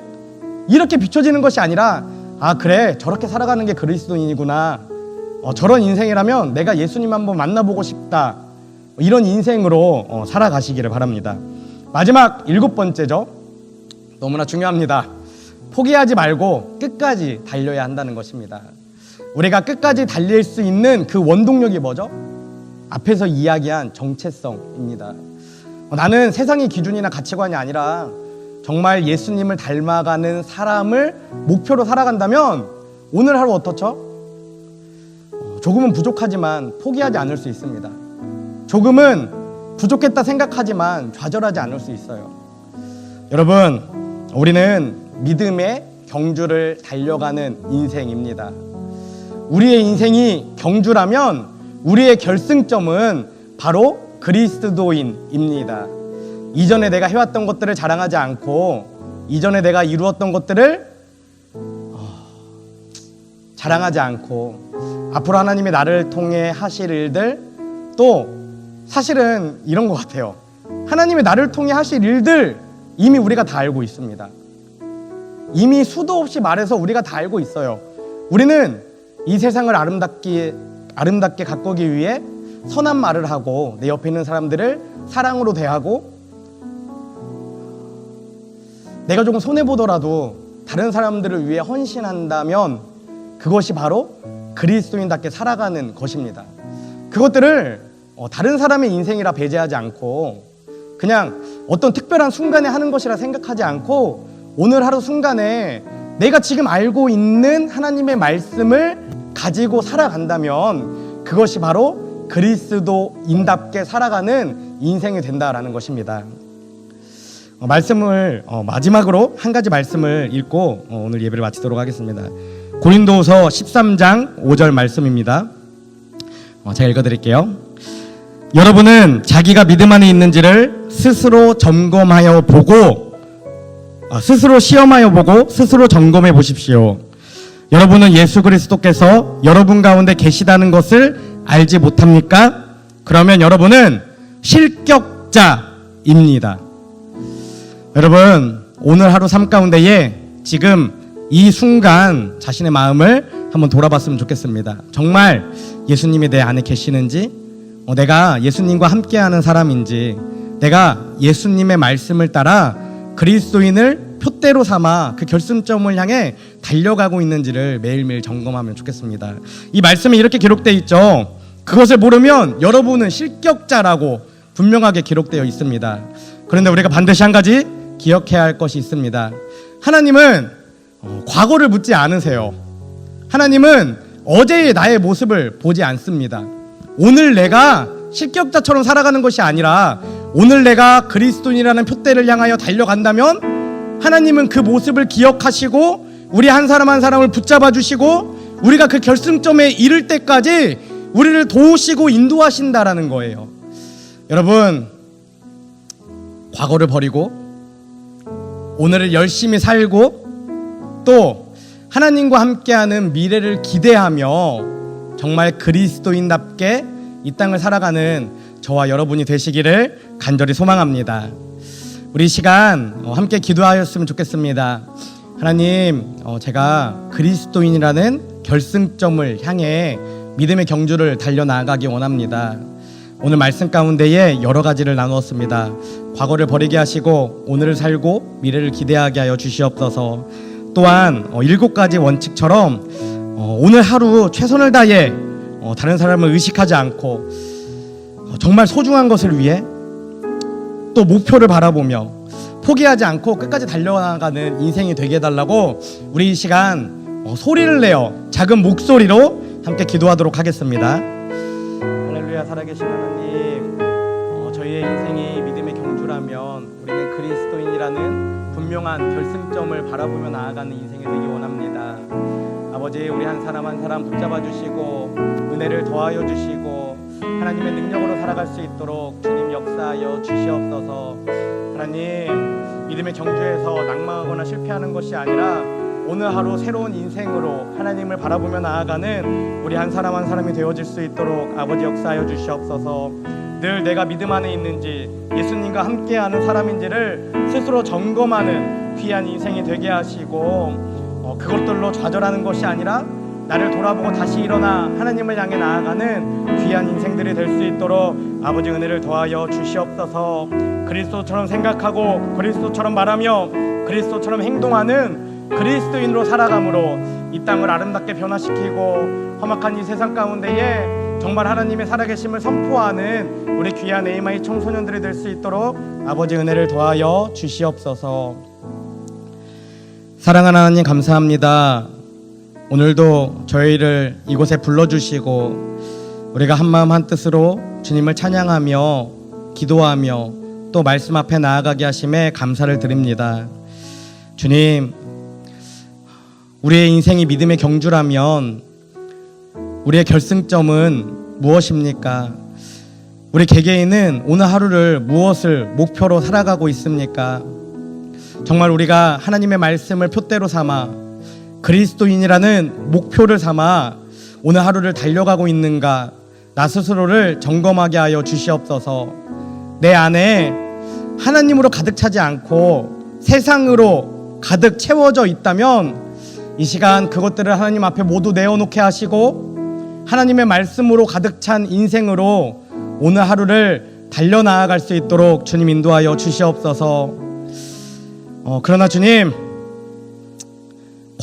이렇게 비춰지는 것이 아니라 아 그래 저렇게 살아가는 게 그리스도인이구나 저런 인생이라면 내가 예수님 한번 만나보고 싶다, 이런 인생으로 살아가시기를 바랍니다. 마지막 7번째죠. 너무나 중요합니다. 포기하지 말고 끝까지 달려야 한다는 것입니다. 우리가 끝까지 달릴 수 있는 그 원동력이 뭐죠? 앞에서 이야기한 정체성입니다. 나는 세상의 기준이나 가치관이 아니라 정말 예수님을 닮아가는 사람을 목표로 살아간다면 오늘 하루 어떻죠? 조금은 부족하지만 포기하지 않을 수 있습니다. 조금은 부족했다 생각하지만 좌절하지 않을 수 있어요. 여러분, 우리는 믿음의 경주를 달려가는 인생입니다. 우리의 인생이 경주라면 우리의 결승점은 바로 그리스도인입니다. 이전에 내가 해왔던 것들을 자랑하지 않고, 이전에 내가 이루었던 것들을 자랑하지 않고, 앞으로 하나님이 나를 통해 하실 일들, 또 사실은 이런 것 같아요. 하나님이 나를 통해 하실 일들 이미 우리가 다 알고 있습니다. 이미 수도 없이 말해서 우리가 다 알고 있어요. 우리는 이 세상을 아름답게 가꾸기 위해 선한 말을 하고, 내 옆에 있는 사람들을 사랑으로 대하고, 내가 조금 손해보더라도 다른 사람들을 위해 헌신한다면 그것이 바로 그리스도인답게 살아가는 것입니다. 그것들을 다른 사람의 인생이라 배제하지 않고, 그냥 어떤 특별한 순간에 하는 것이라 생각하지 않고, 오늘 하루 순간에 내가 지금 알고 있는 하나님의 말씀을 가지고 살아간다면 그것이 바로 그리스도인답게 살아가는 인생이 된다라는 것입니다. 말씀을 마지막으로 한 가지 말씀을 읽고 오늘 예배를 마치도록 하겠습니다. 고린도후서 13장 5절 말씀입니다. 제가 읽어드릴게요. 여러분은 자기가 믿음 안에 있는지를 스스로 점검하여 보고, 스스로 시험하여 보고 스스로 점검해 보십시오. 여러분은 예수 그리스도께서 여러분 가운데 계시다는 것을 알지 못합니까? 그러면 여러분은 실격자입니다. 여러분, 오늘 하루 삶 가운데에 지금 이 순간 자신의 마음을 한번 돌아봤으면 좋겠습니다. 정말 예수님이 내 안에 계시는지, 내가 예수님과 함께하는 사람인지, 내가 예수님의 말씀을 따라 그리스도인을 표대로 삼아 그 결승점을 향해 달려가고 있는지를 매일매일 점검하면 좋겠습니다. 이 말씀에 이렇게 기록되어 있죠. 그것을 모르면 여러분은 실격자라고 분명하게 기록되어 있습니다. 그런데 우리가 반드시 한 가지 기억해야 할 것이 있습니다. 하나님은 과거를 묻지 않으세요. 하나님은 어제의 나의 모습을 보지 않습니다. 오늘 내가 실격자처럼 살아가는 것이 아니라 오늘 내가 그리스도인이라는 표대를 향하여 달려간다면 하나님은 그 모습을 기억하시고 우리 한 사람 한 사람을 붙잡아 주시고 우리가 그 결승점에 이를 때까지 우리를 도우시고 인도하신다라는 거예요. 여러분, 과거를 버리고 오늘을 열심히 살고 또 하나님과 함께하는 미래를 기대하며 정말 그리스도인답게 이 땅을 살아가는 저와 여러분이 되시기를 간절히 소망합니다. 우리 시간 함께 기도하였으면 좋겠습니다. 하나님, 제가 그리스도인이라는 결승점을 향해 믿음의 경주를 달려나가기 원합니다. 오늘 말씀 가운데에 여러 가지를 나누었습니다. 과거를 버리게 하시고 오늘을 살고 미래를 기대하게 하여 주시옵소서. 또한 7가지 원칙처럼 오늘 하루 최선을 다해 다른 사람을 의식하지 않고 정말 소중한 것을 위해 또 목표를 바라보며 포기하지 않고 끝까지 달려나가는 인생이 되게 해달라고 우리 이 시간 소리를 내어 작은 목소리로 함께 기도하도록 하겠습니다. 할렐루야. 살아계신 하나님, 저희의 인생이 믿음의 경주라면 우리는 그리스도인이라는 분명한 결승점을 바라보며 나아가는 인생이 되기 원합니다. 아버지, 우리 한 사람 한 사람 붙잡아 주시고 은혜를 더하여 주시고 하나님의 능력으로 살아갈 수 있도록 주님 역사하여 주시옵소서. 하나님, 믿음의 경주에서 낭망하거나 실패하는 것이 아니라 오늘 하루 새로운 인생으로 하나님을 바라보며 나아가는 우리 한 사람 한 사람이 되어질 수 있도록 아버지 역사하여 주시옵소서. 늘 내가 믿음 안에 있는지 예수님과 함께하는 사람인지를 스스로 점검하는 귀한 인생이 되게 하시고 그것들로 좌절하는 것이 아니라 나를 돌아보고 다시 일어나 하나님을 향해 나아가는 귀한 인생들이 될 수 있도록 아버지 은혜를 더하여 주시옵소서. 그리스도처럼 생각하고 그리스도처럼 말하며 그리스도처럼 행동하는 그리스도인으로 살아감으로 이 땅을 아름답게 변화시키고 험악한 이 세상 가운데에 정말 하나님의 살아계심을 선포하는 우리 귀한 AMI 청소년들이 될 수 있도록 아버지 은혜를 더하여 주시옵소서. 사랑하는 하나님 감사합니다. 오늘도 저희를 이곳에 불러주시고 우리가 한마음 한뜻으로 주님을 찬양하며 기도하며 또 말씀 앞에 나아가게 하심에 감사를 드립니다. 주님, 우리의 인생이 믿음의 경주라면 우리의 결승점은 무엇입니까? 우리 개개인은 오늘 하루를 무엇을 목표로 살아가고 있습니까? 정말 우리가 하나님의 말씀을 표대로 삼아 그리스도인이라는 목표를 삼아 오늘 하루를 달려가고 있는가, 나 스스로를 점검하게 하여 주시옵소서. 내 안에 하나님으로 가득 차지 않고 세상으로 가득 채워져 있다면 이 시간 그것들을 하나님 앞에 모두 내어놓게 하시고 하나님의 말씀으로 가득 찬 인생으로 오늘 하루를 달려나아갈 수 있도록 주님 인도하여 주시옵소서. 그러나 주님,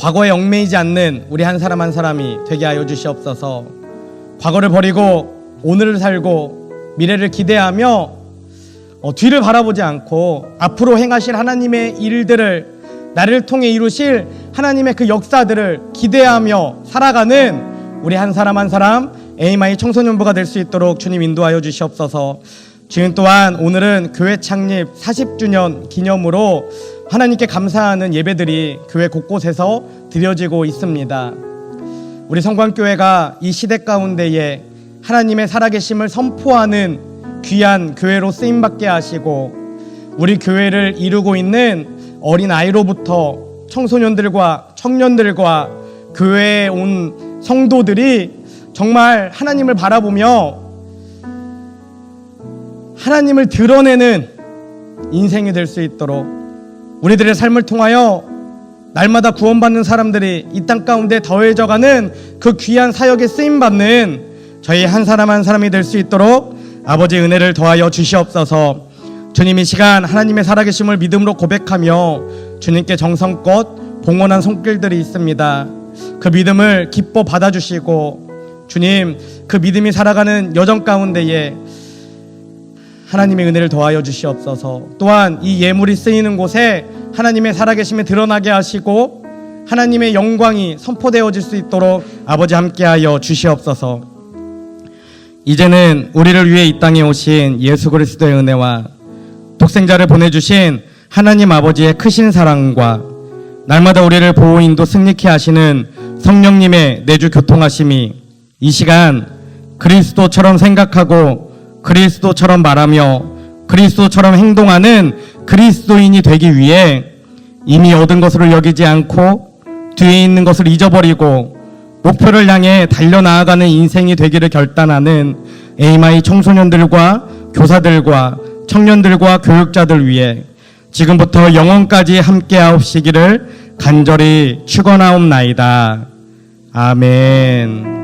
과거에 얽매이지 않는 우리 한 사람 한 사람이 되게 하여 주시옵소서. 과거를 버리고 오늘을 살고 미래를 기대하며 뒤를 바라보지 않고 앞으로 행하실 하나님의 일들을, 나를 통해 이루실 하나님의 그 역사들을 기대하며 살아가는 우리 한 사람 한 사람 AMI 청소년부가 될 수 있도록 주님 인도하여 주시옵소서. 주님 또한 오늘은 교회 창립 40주년 기념으로 하나님께 감사하는 예배들이 교회 곳곳에서 드려지고 있습니다. 우리 성광교회가 이 시대 가운데에 하나님의 살아계심을 선포하는 귀한 교회로 쓰임받게 하시고 우리 교회를 이루고 있는 어린아이로부터 청소년들과 청년들과 교회에 온 성도들이 정말 하나님을 바라보며 하나님을 드러내는 인생이 될 수 있도록 우리들의 삶을 통하여 날마다 구원받는 사람들이 이 땅 가운데 더해져가는 그 귀한 사역에 쓰임받는 저희 한 사람 한 사람이 될 수 있도록 아버지 은혜를 더하여 주시옵소서. 주님, 이 시간 하나님의 살아계심을 믿음으로 고백하며 주님께 정성껏 봉헌한 손길들이 있습니다. 그 믿음을 기뻐 받아주시고 주님, 그 믿음이 살아가는 여정 가운데에 하나님의 은혜를 더하여 주시옵소서. 또한 이 예물이 쓰이는 곳에 하나님의 살아계심이 드러나게 하시고 하나님의 영광이 선포되어질 수 있도록 아버지 함께하여 주시옵소서. 이제는 우리를 위해 이 땅에 오신 예수 그리스도의 은혜와 독생자를 보내주신 하나님 아버지의 크신 사랑과 날마다 우리를 보호 인도 승리케 하시는 성령님의 내주 교통하심이 이 시간 그리스도처럼 생각하고 그리스도처럼 말하며 그리스도처럼 행동하는 그리스도인이 되기 위해 이미 얻은 것으로 여기지 않고 뒤에 있는 것을 잊어버리고 목표를 향해 달려나아가는 인생이 되기를 결단하는 AMI 청소년들과 교사들과 청년들과 교육자들 위해 지금부터 영원까지 함께하옵시기를 간절히 축원하옵나이다. 아멘.